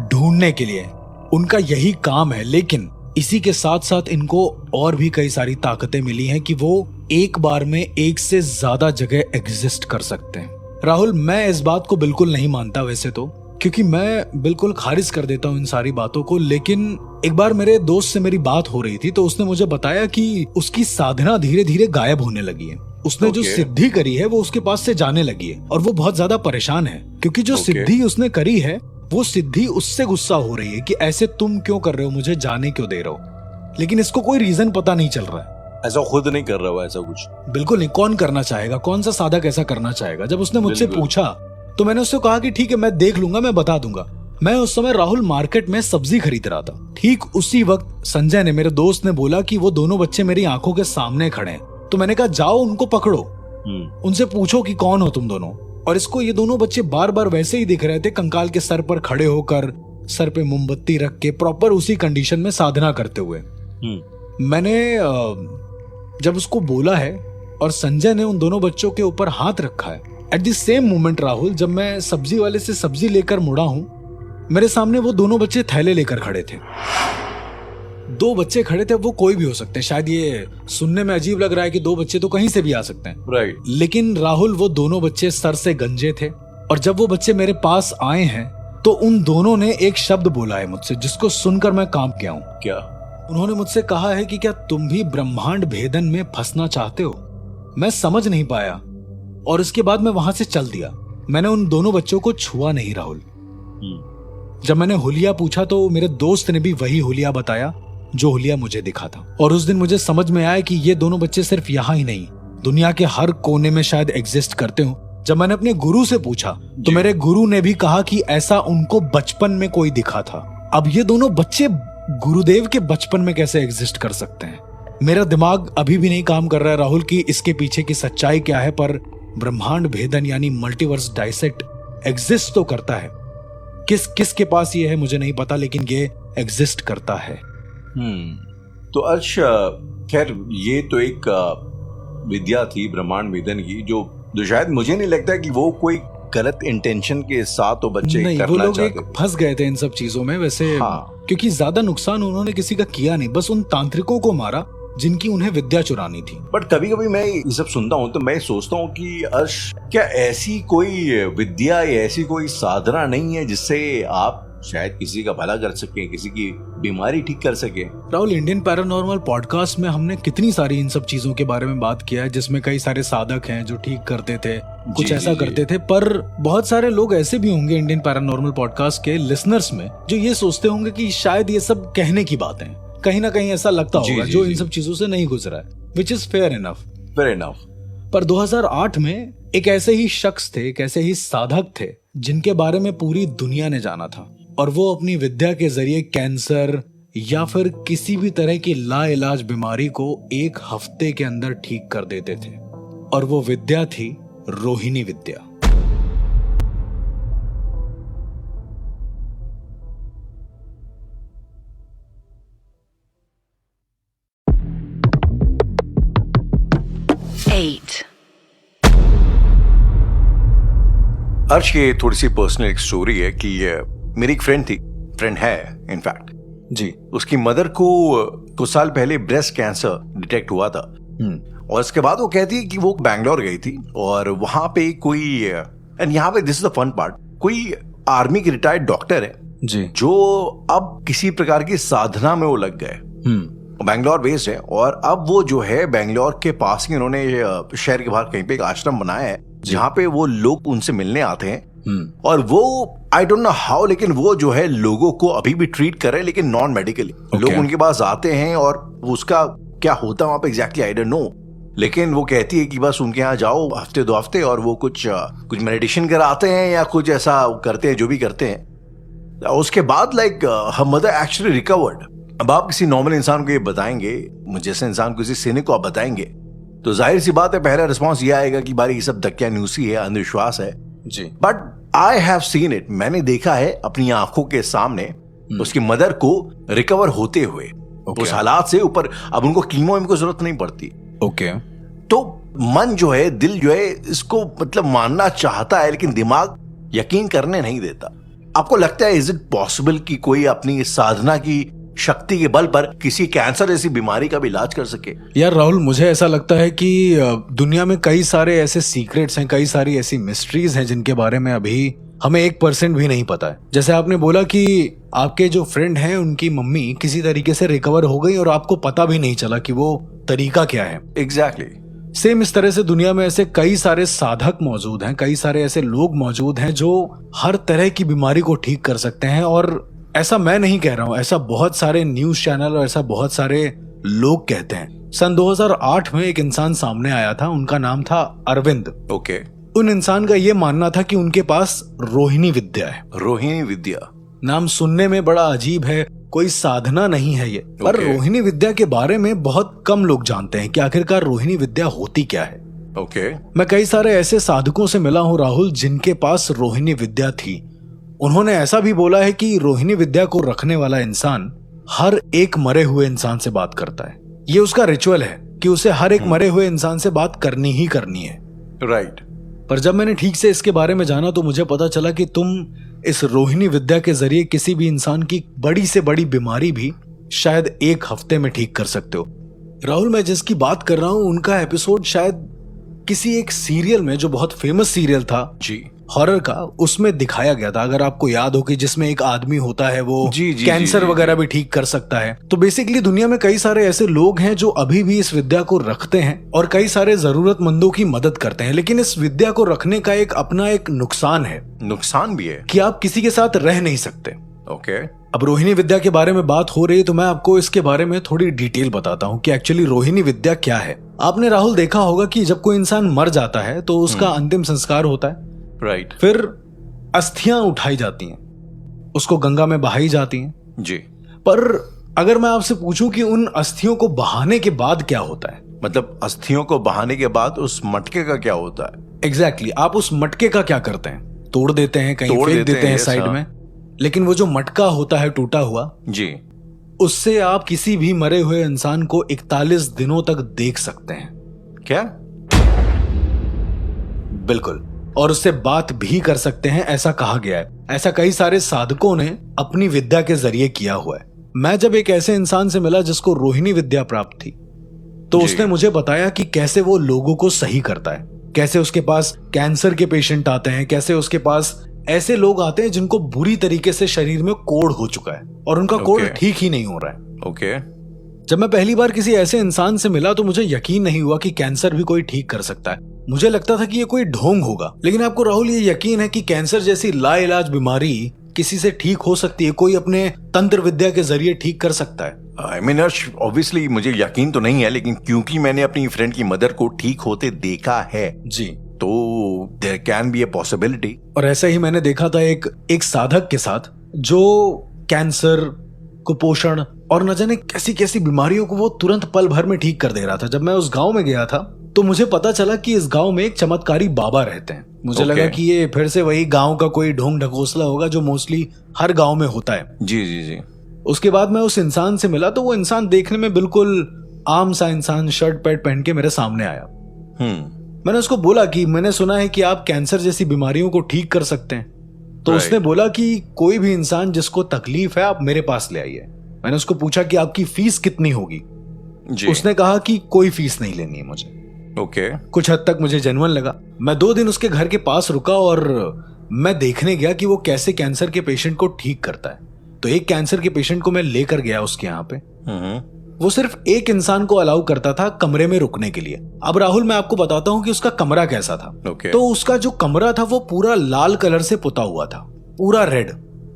ढूंढने के लिए उनका यही काम है। लेकिन इसी के साथ साथ इनको और भी कई सारी ताकतें मिली हैं कि वो एक बार में एक से ज्यादा जगह एग्जिस्ट कर सकते हैं। राहुल, मैं इस बात को बिल्कुल नहीं मानता वैसे तो, क्योंकि मैं बिल्कुल खारिज कर देता हूँ इन सारी बातों को। लेकिन एक बार मेरे दोस्त से मेरी बात हो रही थी, तो उसने मुझे बताया कि उसकी साधना धीरे धीरे गायब होने लगी है। उसने जो सिद्धि करी है वो उसके पास से जाने लगी है, और वो बहुत ज्यादा परेशान है, क्योंकि जो सिद्धि उसने करी है वो सिद्धि उससे गुस्सा हो रही है कि ऐसे तुम क्यों कर रहे हो, मुझे जाने क्यों दे रहे हो। लेकिन इसको कोई रीजन पता नहीं चल रहा है। ऐसा खुद नहीं कर रहा हो, ऐसा कुछ बिल्कुल नहीं। कौन करना चाहेगा? कौन सा साधक ऐसा करना चाहेगा? जब उसने मुझसे पूछा तो मैंने उससे कहा कि ठीक है, मैं देख लूंगा, मैं बता दूंगा। मैं उस समय राहुल मार्केट में सब्जी खरीद रहा था। ठीक उसी वक्त संजय ने, मेरे दोस्त ने, बोला कि वो दोनों बच्चे मेरी आंखों के सामने खड़े हैं। तो मैंने कहा जाओ उनको पकड़ो, उनसे पूछो कि कौन हो तुम दोनों। और इसको ये दोनों बच्चे बार बार वैसे ही दिख रहे थे, कंकाल के सर पर खड़े होकर, सर पे मोमबत्ती रख के, प्रॉपर उसी कंडीशन में साधना करते हुए। मैंने जब उसको बोला है और संजय ने उन दोनों बच्चों के ऊपर हाथ रखा है, at the same moment Rahul, जब मैं सब्जी वाले से सब्जी लेकर मुड़ा हूं, मेरे सामने वो दोनों बच्चे थैले लेकर खड़े थे। 2 बच्चे खड़े थे, वो कोई भी हो सकते हैं। शायद ये सुनने में अजीब लग रहा है कि 2 बच्चे तो कहीं से भी आ सकते हैं, राइट। लेकिन राहुल, वो दोनों बच्चे सर से गंजे थे। और जब वो बच्चे मेरे पास आए हैं तो उन दोनों ने एक शब्द बोला है मुझसे, जिसको सुनकर मैं कांप गया हूं। क्या? उन्होंने मुझसे कहा है कि क्या तुम भी ब्रह्मांड भेदन में फंसना चाहते हो? मैं समझ नहीं पाया और इसके बाद मैं वहां से चल दिया। मैंने उन दोनों बच्चों को छुआ नहीं राहुल। जब मैंने हुलिया पूछा तो मेरे दोस्त ने भी वही हुलिया बताया जो हुलिया मुझे दिखा था। और उस दिन मुझे समझ में आया कि ये दोनों बच्चे सिर्फ यहाँ ही नहीं, दुनिया के हर कोने में शायद एग्जिस्ट करते हो। जब मैंने अपने गुरु से पूछा तो मेरे गुरु ने भी कहा कि ऐसा उनको बचपन में कोई दिखा था। अब ये दोनों बच्चे गुरुदेव के बचपन में कैसे एग्जिस्ट कर सकते हैं? मेरा दिमाग अभी भी नहीं काम कर रहा है राहुल कि इसके पीछे की सच्चाई क्या है, पर ब्रह्मांड भेदन यानी मल्टीवर्स डाइसेक्ट एग्जिस्ट तो करता है। किसके पास ये है मुझे नहीं पता, लेकिन ये एग्जिस्ट करता है। तो अर्श, खैर ये तो एक विद्या थी ब्रह्मांड भेदन की, जो शायद मुझे नहीं लगता कि वो कोई गलत इंटेंशन के साथ तो बच्चे नहीं, करना वो लोग चाहते एक फंस गए थे इन सब चीजों में वैसे। हाँ। क्योंकि ज्यादा नुकसान उन्होंने किसी का किया नहीं, बस उन तांत्रिकों को मारा जिनकी उन्हें विद्या चुरानी थी। बट कभी कभी मैं ये सब सुनता हूँ तो मैं सोचता हूँ कि अर्श, क्या ऐसी कोई विद्या या ऐसी कोई साधना नहीं है जिससे आप शायद किसी का भला कर सके, किसी की बीमारी ठीक कर सके? राहुल, इंडियन पैरानॉर्मल पॉडकास्ट में हमने कितनी सारी इन सब चीजों के बारे में बात किया है, जिसमें कई सारे साधक हैं जो ठीक करते थे, कुछ ऐसा करते थे। पर बहुत सारे लोग ऐसे भी होंगे इंडियन पैरानॉर्मल पॉडकास्ट के लिसनर्स में जो ये सोचते होंगे कि शायद ये सब कहने की बात है, कहीं ना कहीं ऐसा लगता होगा जो इन सब चीजों से नहीं गुजरा है, विच इज फेयर इनफ। पर 2008 में एक ऐसे ही शख्स थे, एक ऐसे ही साधक थे जिनके बारे में पूरी दुनिया ने जाना था, और वो अपनी विद्या के जरिए कैंसर या फिर किसी भी तरह की लाइलाज बीमारी को 1 हफ्ते के अंदर ठीक कर देते थे, और वो विद्या थी रोहिणी विद्या। अर्श, ये थोड़ी सी पर्सनल एक स्टोरी है कि मेरी एक फ्रेंड है इनफैक्ट जी, उसकी मदर को कुछ साल पहले ब्रेस्ट कैंसर डिटेक्ट हुआ था। और उसके बाद वो कहती है कि वो बैंगलोर गई थी और वहां पे कोई, एंड यहाँ पे this is the fun part, कोई आर्मी के रिटायर्ड डॉक्टर है जी, जो अब किसी प्रकार की साधना में वो लग गए। बैंगलोर बेस्ड है, और अब वो जो है बैंगलोर के पास ही उन्होंने शहर के बाहर कहीं पे एक आश्रम बनाया है जहाँ पे वो लोग उनसे मिलने आते हैं। और वो आई डोंट नो हाउ, लेकिन वो जो है लोगों को अभी भी ट्रीट कर रहे हैं, लेकिन नॉन मेडिकली। लोग उनके पास आते हैं और उसका क्या होता है वहां पे एग्जैक्टली आई डोंट नो, लेकिन वो कहती है कि बस उनके यहाँ जाओ हफ्ते 2 हफ्ते और वो कुछ मेडिटेशन कराते हैं या कुछ ऐसा करते हैं जो भी करते हैं। उसके बाद like her mother actually recovered. अब आप किसी नॉर्मल इंसान को ये बताएंगे, जैसे इंसान किसी सैनिक को आप बताएंगे, तो जाहिर सी बात है पहला रिस्पॉन्स ये आएगा कि भाई ये सब दकियानूसी है, अंधविश्वास है जी। But I have seen it, मैंने देखा है अपनी आंखों के सामने उसकी मदर को रिकवर होते हुए उस हालात से ऊपर। अब उनको कीमो की जरूरत नहीं पड़ती। तो मन जो है, दिल जो है, इसको मतलब मानना चाहता है, लेकिन दिमाग यकीन करने नहीं देता। आपको लगता है इज इट पॉसिबल कि कोई अपनी साधना की शक्ति के बल पर किसी कैंसर जैसी बीमारी का भी इलाज कर सके? यार राहुल, मुझे ऐसा लगता है कि दुनिया में कई सारे ऐसे सीक्रेट्स हैं, कई सारी ऐसी मिस्ट्रीज हैं जिनके बारे में अभी हमें 1% भी नहीं पता है। जैसे आपने बोला कि आपके जो फ्रेंड हैं उनकी मम्मी किसी तरीके से रिकवर हो गई और आपको पता भी नहीं चला कि वो तरीका क्या है। एग्जैक्टली सेम इस तरह से दुनिया में ऐसे कई सारे साधक मौजूद हैं, कई सारे ऐसे लोग मौजूद हैं जो हर तरह की बीमारी को ठीक कर सकते हैं। और ऐसा मैं नहीं कह रहा हूं, ऐसा बहुत सारे न्यूज चैनल और ऐसा बहुत सारे लोग कहते हैं। सन 2008 में एक इंसान सामने आया था, उनका नाम था अरविंद। उन इंसान का ये मानना था कि उनके पास रोहिणी विद्या है। रोहिणी विद्या नाम सुनने में बड़ा अजीब है, कोई साधना नहीं है ये, पर रोहिणी विद्या के बारे में बहुत कम लोग जानते हैं कि आखिरकार रोहिणी विद्या होती क्या है। मैं कई सारे ऐसे साधकों से मिला हूं राहुल जिनके पास रोहिणी विद्या थी। उन्होंने ऐसा भी बोला है कि रोहिणी विद्या को रखने वाला इंसान हर एक मरे हुए इंसान से बात करता है। ये उसका रिचुअल है कि उसे हर एक मरे हुए इंसान से बात करनी ही करनी है। राइट। पर जब मैंने ठीक से इसके बारे में जाना तो मुझे पता चला कि तुम इस रोहिणी विद्या के जरिए किसी भी इंसान की बड़ी से बड़ी बीमारी भी शायद 1 हफ्ते में ठीक कर सकते हो। राहुल, मैं जिसकी बात कर रहा हूं उनका एपिसोड शायद किसी एक सीरियल में, जो बहुत फेमस सीरियल था जी, हॉरर का, उसमें दिखाया गया था, अगर आपको याद हो, कि जिसमें एक आदमी होता है वो कैंसर वगैरह भी ठीक कर सकता है। तो बेसिकली दुनिया में कई सारे ऐसे लोग हैं जो अभी भी इस विद्या को रखते हैं और कई सारे जरूरतमंदों की मदद करते हैं। लेकिन इस विद्या को रखने का एक अपना एक नुकसान है। नुकसान भी है कि आप किसी के साथ रह नहीं सकते। ओके। अब रोहिणी विद्या के बारे में बात हो रही है तो मैं आपको इसके बारे में थोड़ी डिटेल बताता हूँ कि एक्चुअली रोहिणी विद्या क्या है। आपने राहुल देखा होगा कि जब कोई इंसान मर जाता है तो उसका अंतिम संस्कार होता है। राइट। फिर अस्थियां उठाई जाती हैं, उसको गंगा में बहाई जाती हैं जी। पर अगर मैं आपसे पूछूं कि उन अस्थियों को बहाने के बाद क्या होता है, मतलब अस्थियों को बहाने के बाद उस मटके का क्या होता है? एग्जैक्टली आप उस मटके का क्या करते हैं? तोड़ देते हैं, कहीं फेंक देते हैं साइड में, लेकिन वो जो मटका होता है टूटा हुआ जी, उससे आप किसी भी मरे हुए इंसान को 41 दिनों तक देख सकते हैं। क्या? बिल्कुल, और उससे बात भी कर सकते हैं, ऐसा कहा गया है। ऐसा कई सारे साधकों ने अपनी विद्या के जरिए किया हुआ है। मैं जब एक ऐसे इंसान से मिला जिसको रोहिणी विद्या प्राप्त थी, तो उसने मुझे बताया कि कैसे वो लोगों को सही करता है, कैसे उसके पास कैंसर के पेशेंट आते हैं, कैसे उसके पास ऐसे लोग आते हैं जिनको बुरी तरीके से शरीर में कोढ़ हो चुका है और उनका कोढ़ ठीक ही नहीं हो रहा है। ओके। जब मैं पहली बार किसी ऐसे इंसान से मिला तो मुझे यकीन नहीं हुआ कि कैंसर भी कोई ठीक कर सकता है। मुझे लगता था कि ये कोई ढोंग होगा, लेकिन आपको राहुल ये यकीन है कि कैंसर जैसी लाइलाज बीमारी किसी से ठीक हो सकती है? कोई अपने तंत्र विद्या के जरिए ठीक कर सकता है? आई मीन ऑब्वियसली मुझे यकीन तो नहीं है, लेकिन क्योंकि मैंने अपनी फ्रेंड की मदर को ठीक होते देखा है जी, तो there can be a possibility. और ऐसा ही मैंने देखा था एक साधक के साथ जो कैंसर, कुपोषण और न जाने कैसी कैसी बीमारियों को वो तुरंत पल भर में ठीक कर दे रहा था। जब मैं उस गांव में गया था तो मुझे पता चला कि इस गांव में एक चमत्कारी बाबा रहते हैं। मुझे लगा कि ये फिर से वही गांव का कोई ढोंग ढकोसला होगा जो मोस्टली हर गांव में होता है। जी जी जी। उसके बाद मैं उस इंसान से मिला तो वो इंसान देखने में बिल्कुल आम सा इंसान, शर्ट पैंट पहन के मेरे सामने आया। मैंने उसको बोला कि मैंने सुना है कि आप कैंसर जैसी बीमारियों को ठीक कर सकते हैं। तो उसने बोला कि कोई भी इंसान जिसको तकलीफ है आप मेरे पास ले आइए। मैंने उसको पूछा कि आपकी फीस कितनी होगी? उसने कहा कि कोई फीस नहीं लेनी है मुझे। ओके। कुछ हद तक मुझे जेन्युइन लगा। मैं 2 दिन उसके घर के पास रुका और मैं देखने गया कि वो कैसे कैंसर के पेशेंट को ठीक करता है। तो एक कैंसर के पेशेंट को मैं लेकर गया उसके यहाँ पे। वो सिर्फ एक इंसान को अलाउ करता था कमरे में रुकने के लिए। अब राहुल मैं आपको बताता हूँ कि उसका कमरा कैसा था। तो उसका जो कमरा था वो पूरा लाल कलर से पुता हुआ था, पूरा रेड।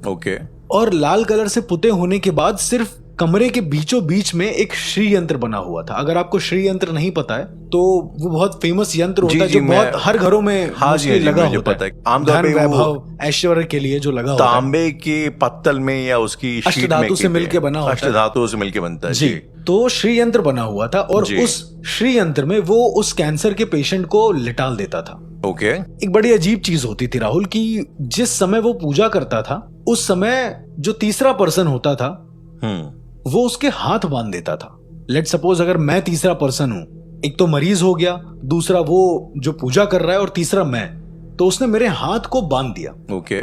ओके। और लाल कलर से पुते होने के बाद सिर्फ कमरे के बीचों बीच में एक श्री यंत्र बना हुआ था। अगर आपको श्री यंत्र नहीं पता है तो वो बहुत फेमस यंत्र होता है जो बहुत हर घरों में लगा होता है। आमतौर पे वैभव, ऐश्वर्य के लिए जो लगा होता है। तांबे के पत्तल में या उसकी अष्टधातु से मिलके बना होता है। अष्टधातु से मिलके बनता है जी। तो श्री यंत्र बना हुआ था और उस श्री यंत्र में वो उस कैंसर के पेशेंट को लिटाल देता था। ओके। एक बड़ी अजीब चीज होती थी राहुल कि जिस समय वो पूजा करता था उस समय जो तीसरा पर्सन होता था वो उसके हाथ बांध देता था। लेट सपोज अगर मैं तीसरा पर्सन हूं, एक तो मरीज हो गया, दूसरा वो जो पूजा कर रहा है और तीसरा मैं, तो उसने मेरे हाथ को बांध दिया। ओके।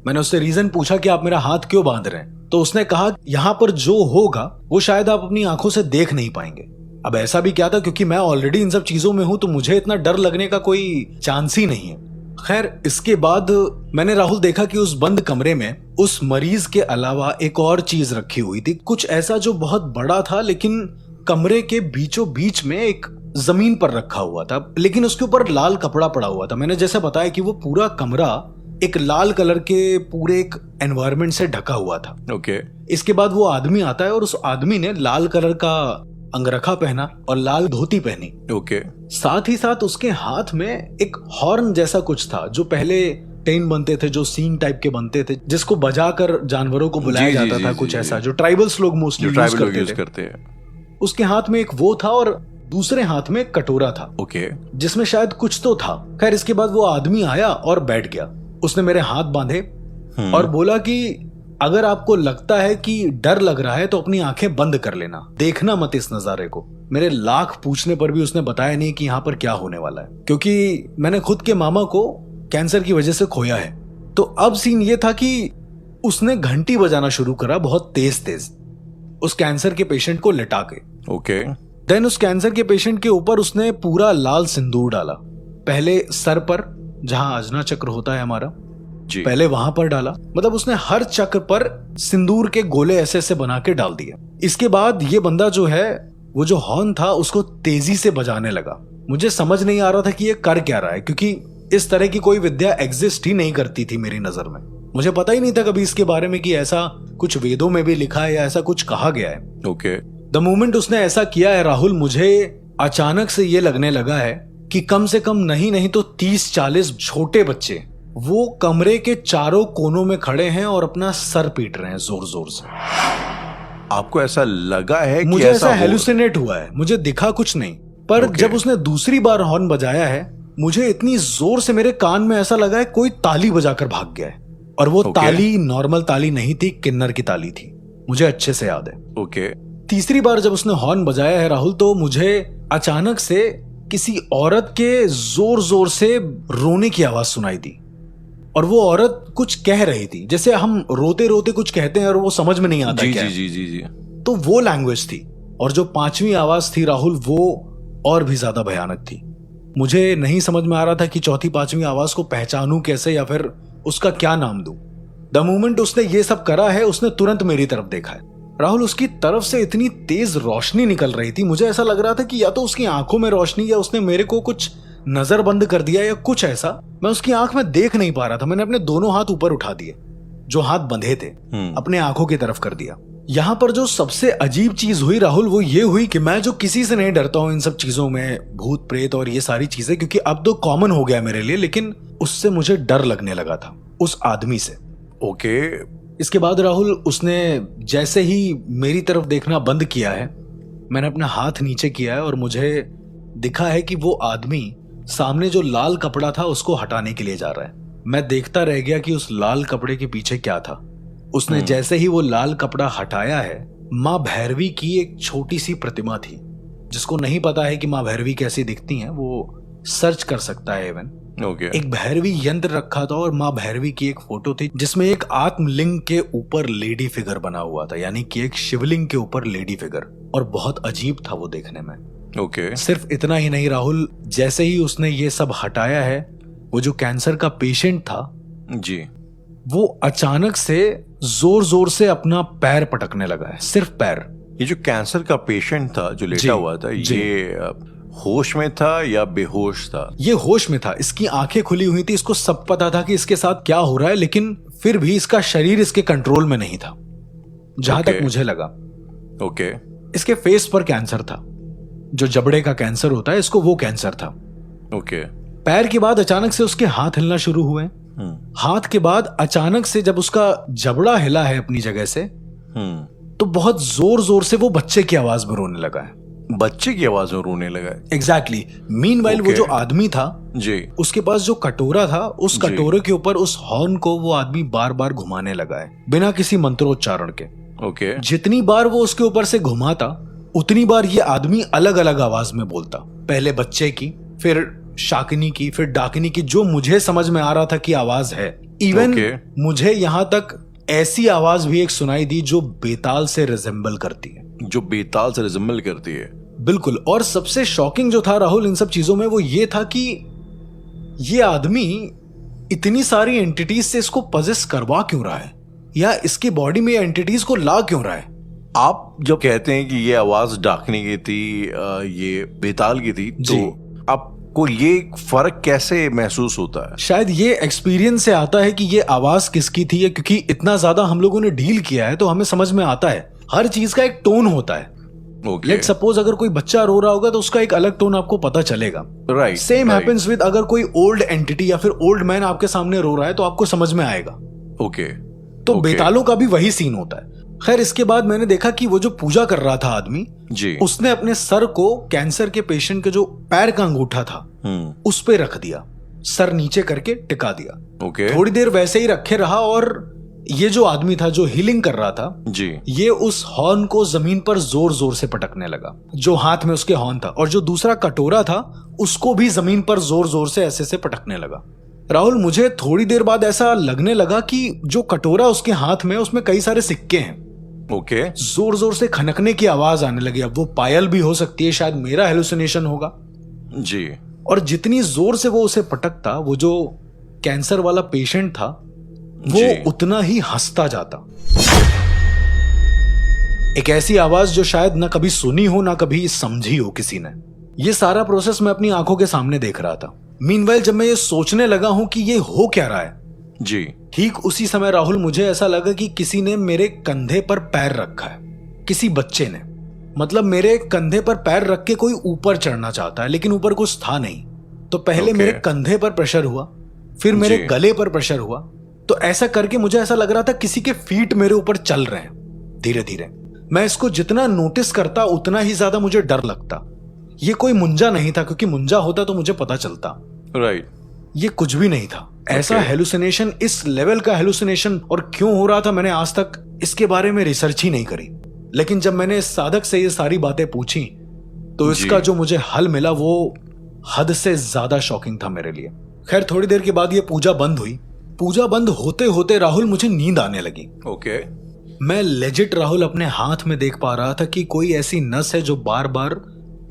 मैंने उससे रीजन पूछा कि आप मेरा हाथ क्यों बांध रहे हैं? तो उसने कहा यहाँ पर जो होगा वो शायद आप अपनी आंखों से देख नहीं पाएंगे। अब ऐसा भी क्या था, क्योंकि मैं ऑलरेडी इन सब चीजों में हूं तो मुझे इतना डर लगने का कोई चांस ही नहीं है। खैर इसके बाद मैंने राहुल देखा कि उस बंद कमरे में उस मरीज के अलावा एक और चीज रखी हुई थी, कुछ ऐसा जो बहुत बड़ा था लेकिन कमरे के बीचों बीच में एक जमीन पर रखा हुआ था, लेकिन उसके ऊपर लाल कपड़ा पड़ा हुआ था। मैंने जैसे बताया कि वो पूरा कमरा एक लाल कलर के पूरे एक एनवायरनमेंट से ढका हुआ था। ओके। इसके बाद वो आदमी आता है और उस आदमी ने लाल कलर का अंगरखा पहना और लाल धोती पहनी। ओके। साथ ही साथ उसके हाथ में एक हॉर्न जैसा कुछ था, जो पहले टेन बनते थे, जो सींग टाइप के बनते थे, जिसको बजाकर जानवरों को बुलाया जाता था, कुछ ऐसा जो ट्राइबल्स लोग मोस्टली यूज करते हैं। उसके हाथ में एक वो था और दूसरे हाथ में एक कटोरा था। ओके। जिसमें शायद कुछ तो था। खैर इसके बाद वो आदमी आया और बैठ गया। उसने मेरे हाथ बांधे और बोला कि अगर आपको लगता है कि डर लग रहा है तो अपनी आंखें बंद कर लेना, देखना मत इस नजारे को। मेरे लाख पूछने पर भी उसने बताया नहीं कि यहाँ पर क्या होने वाला है, क्योंकि मैंने खुद के मामा को कैंसर की वजह से खोया है। तो अब सीन ये था कि उसने घंटी बजाना शुरू करा बहुत तेज तेज उस कैंसर के पेशेंट को लिटा के। ओके। देन उस कैंसर के पेशेंट के ऊपर उसने पूरा लाल सिंदूर डाला। पहले सर पर, जहां आजना चक्र होता है हमारा, पहले वहां पर डाला। मतलब उसने हर चक्र पर सिंदूर के गोले ऐसे ऐसे बना के डाल दिए। इसके बाद ये बंदा जो है वो जो हॉर्न था उसको तेजी से बजाने लगा। मुझे समझ नहीं आ रहा था कि ये कर क्या रहा है, क्योंकि इस तरह की कोई विद्या एग्जिस्ट ही नहीं करती थी मेरी नजर में। मुझे पता ही नहीं था कभी इसके बारे में कि ऐसा कुछ वेदों में भी लिखा है या ऐसा कुछ कहा गया है। ओके। द मोमेंट उसने ऐसा किया है राहुल, मुझे अचानक से ये लगने लगा है कि कम से कम नहीं तो 30-40 छोटे बच्चे वो कमरे के चारों कोनों में खड़े हैं और अपना सर पीट रहे हैं जोर जोर से। आपको ऐसा लगा है कि मुझे ऐसा हेलुसिनेट हुआ है, मुझे दिखा कुछ नहीं। पर जब उसने दूसरी बार हॉर्न बजाया है मुझे इतनी जोर से मेरे कान में ऐसा लगा है कोई ताली बजाकर भाग गया है, और वो Okay. ताली नॉर्मल ताली नहीं थी, किन्नर की ताली थी। मुझे अच्छे से याद है। ओके। तीसरी बार जब उसने हॉर्न बजाया है राहुल, तो मुझे अचानक से किसी औरत के जोर जोर से रोने की आवाज सुनाई दी, और वो औरत कुछ कह रही थी, जैसे हम रोते रोते कुछ कहते हैं और वो समझ में नहीं आता जी क्या जी है। जी जी जी। तो वो लैंग्वेज थी। और जो पांचवी आवाज थी राहुल, वो और भी ज्यादा भयानक थी। मुझे नहीं समझ में आ रहा था कि चौथी पांचवी आवाज को पहचानूं कैसे, या फिर उसका क्या नाम दूं। द मोमेंट उसने ये सब करा है, उसने तुरंत मेरी तरफ देखा है राहुल। उसकी तरफ से इतनी तेज रोशनी निकल रही थी, मुझे ऐसा लग रहा था कि या तो उसकी आंखों में रोशनी, या उसने मेरे को कुछ नजर बंद कर दिया, या कुछ ऐसा। मैं उसकी आंख में देख नहीं पा रहा था। मैंने अपने दोनों हाथ ऊपर उठा दिए, जो हाथ बंधे थे, अपने आंखों की तरफ कर दिया। यहां पर जो सबसे अजीब चीज हुई राहुल, वो ये हुई कि मैं जो किसी से नहीं डरता हूं इन सब चीजों में, भूत प्रेत और ये सारी चीजें, क्योंकि अब तो कॉमन हो गया मेरे लिए, लेकिन उससे मुझे डर लगने लगा था, उस आदमी से। ओके। इसके बाद राहुल, उसने जैसे ही मेरी तरफ देखना बंद किया है, मैंने अपना हाथ नीचे किया है और मुझे दिखा है कि वो आदमी सामने जो लाल कपड़ा था उसको हटाने के लिए जा रहा है। मैं देखता रह गया कि उस लाल कपड़े के पीछे क्या था। उसने जैसे ही वो लाल कपड़ा हटाया है, माँ भैरवी की एक छोटी सी प्रतिमा थी। जिसको नहीं पता है कि माँ भैरवी कैसी दिखती हैं, वो सर्च कर सकता है इवन। ओके। एक भैरवी यंत्र रखा था और माँ भैरवी की एक फोटो थी, जिसमें एक आत्मलिंग के ऊपर लेडी फिगर बना हुआ था, यानी कि एक शिवलिंग के ऊपर लेडी फिगर, और बहुत अजीब था वो देखने में। ओके। सिर्फ इतना ही नहीं राहुल, जैसे ही उसने ये सब हटाया है, वो जो कैंसर का पेशेंट था जी, वो अचानक से जोर जोर से अपना पैर पटकने लगा है, सिर्फ पैर। ये जो कैंसर का पेशेंट था जो जी, लेटा हुआ था, जी। ये होश में था या बेहोश था? ये होश में था, इसकी आंखें खुली हुई थी, इसको सब पता था कि इसके साथ क्या हो रहा है, लेकिन फिर भी इसका शरीर इसके कंट्रोल में नहीं था, जहां ओके। तक मुझे लगा। ओके। इसके फेस पर कैंसर था, जो जबड़े का कैंसर होता है, इसको वो कैंसर था। ओके। पैर के बाद अचानक से उसके हाथ हिलना शुरू हुए। हाथ के बाद अचानक से जब उसका जबड़ा हिला है अपनी जगह से, तो बहुत जोर जोर से वो बच्चे की आवाज में रोने लगा है। बच्चे की आवाज में रोने लगा है? एग्जैक्टली। मीनवाइल वो ओके। जो आदमी था जी। उसके पास जो कटोरा था, उस जी। कटोरे के ऊपर उस हॉर्न को वो आदमी बार बार घुमाने लगा है, बिना किसी मंत्रोच्चारण के। ओके। जितनी बार वो उसके ऊपर से घुमाता, उतनी बार ये आदमी अलग अलग आवाज में बोलता। पहले बच्चे की, फिर शाकिनी की, फिर डाकिनी की, जो मुझे समझ में आ रहा था कि आवाज है। Even okay. मुझे यहां तक ऐसी आवाज भी एक सुनाई दी जो बेताल से रिजेंबल करती है। जो बेताल से रिजेंबल करती है? बिल्कुल। और सबसे शॉकिंग जो था राहुल इन सब चीजों में, वो ये था कि ये आदमी इतनी सारी एंटिटीज से इसको पजेस करवा क्यों रहा है, या इसकी बॉडी में एंटिटीज को ला क्यों रहा है। आप जब कहते हैं कि ये आवाज डाकने की थी, ये बेताल की थी, जी। तो आपको ये फर्क कैसे महसूस होता है? शायद ये एक्सपीरियंस से आता है कि ये आवाज किसकी थी, या क्योंकि इतना ज्यादा हम लोगों ने डील किया है तो हमें समझ में आता है। हर चीज का एक टोन होता है। ओके। लेट सपोज अगर कोई बच्चा रो रहा होगा तो उसका एक अलग टोन आपको पता चलेगा। राइट। सेम हैपेंस विद अगर कोई ओल्ड एंटिटी या फिर ओल्ड मैन आपके सामने रो रहा है तो आपको समझ में आएगा। ओके। तो ओके। बेतालों का भी वही सीन होता है। खैर, इसके बाद मैंने देखा कि वो जो पूजा कर रहा था आदमी जी। उसने अपने सर को कैंसर के पेशेंट के जो पैर का अंगूठा था उस पे रख दिया, सर नीचे करके टिका दिया। ओके। थोड़ी देर वैसे ही रखे रहा, और ये जो आदमी था जो हीलिंग कर रहा था जी। ये उस हॉर्न को जमीन पर जोर जोर से पटकने लगा, जो हाथ में उसके हॉर्न था, और जो दूसरा कटोरा था उसको भी जमीन पर जोर जोर से ऐसे से पटकने लगा। राहुल, मुझे थोड़ी देर बाद ऐसा लगने लगा कि जो कटोरा उसके हाथ में, उसमें कई सारे सिक्के हैं। ओके। जोर जोर से खनकने की आवाज आने लगी। अब वो पायल भी हो सकती है, शायद मेरा हेलुसिनेशन होगा। जी। और जितनी जोर से वो उसे पटकता, वो जो कैंसर वाला पेशेंट था वो जी। उतना ही हंसता जाता। एक ऐसी आवाज जो शायद ना कभी सुनी हो ना कभी समझी हो किसी ने। ये सारा प्रोसेस मैं अपनी आंखों के सामने देख रहा था। मीनवाइल जब मैं ये सोचने लगा हूं कि ये हो क्या रहा है, जी। ठीक उसी समय राहुल मुझे ऐसा लगा कि किसी ने मेरे कंधे पर पैर रखा है, किसी बच्चे ने। मतलब मेरे कंधे पर पैर रख के कोई ऊपर चढ़ना चाहता है, लेकिन ऊपर कुछ था नहीं। तो पहले ओके। मेरे कंधे पर प्रेशर हुआ, फिर मेरे जी। गले पर प्रेशर हुआ। तो ऐसा करके मुझे ऐसा लग रहा था किसी के फीट मेरे ऊपर चल रहे हैं धीरे धीरे। मैं इसको जितना नोटिस करता उतना ही ज्यादा मुझे डर लगता। ये कोई मुंजा नहीं था, क्योंकि मुंजा होता तो मुझे पता चलता। राइट। ये कुछ भी नहीं था। ऐसा हेलुसिनेशन, इस लेवल का हेलुसिनेशन और क्यों हो रहा था, मैंने आज तक इसके बारे में रिसर्च ही नहीं करी। लेकिन जब मैंने इस साधक से ये सारी बातें पूछी तो इसका जो मुझे हल मिला वो हद से ज्यादा शॉकिंग था मेरे लिए। खैर, थोड़ी देर के बाद ये पूजा बंद हुई। पूजा बंद होते होते राहुल मुझे नींद आने लगी। ओके। मैं लेजिट राहुल अपने हाथ में देख पा रहा था कि कोई ऐसी नस है जो बार बार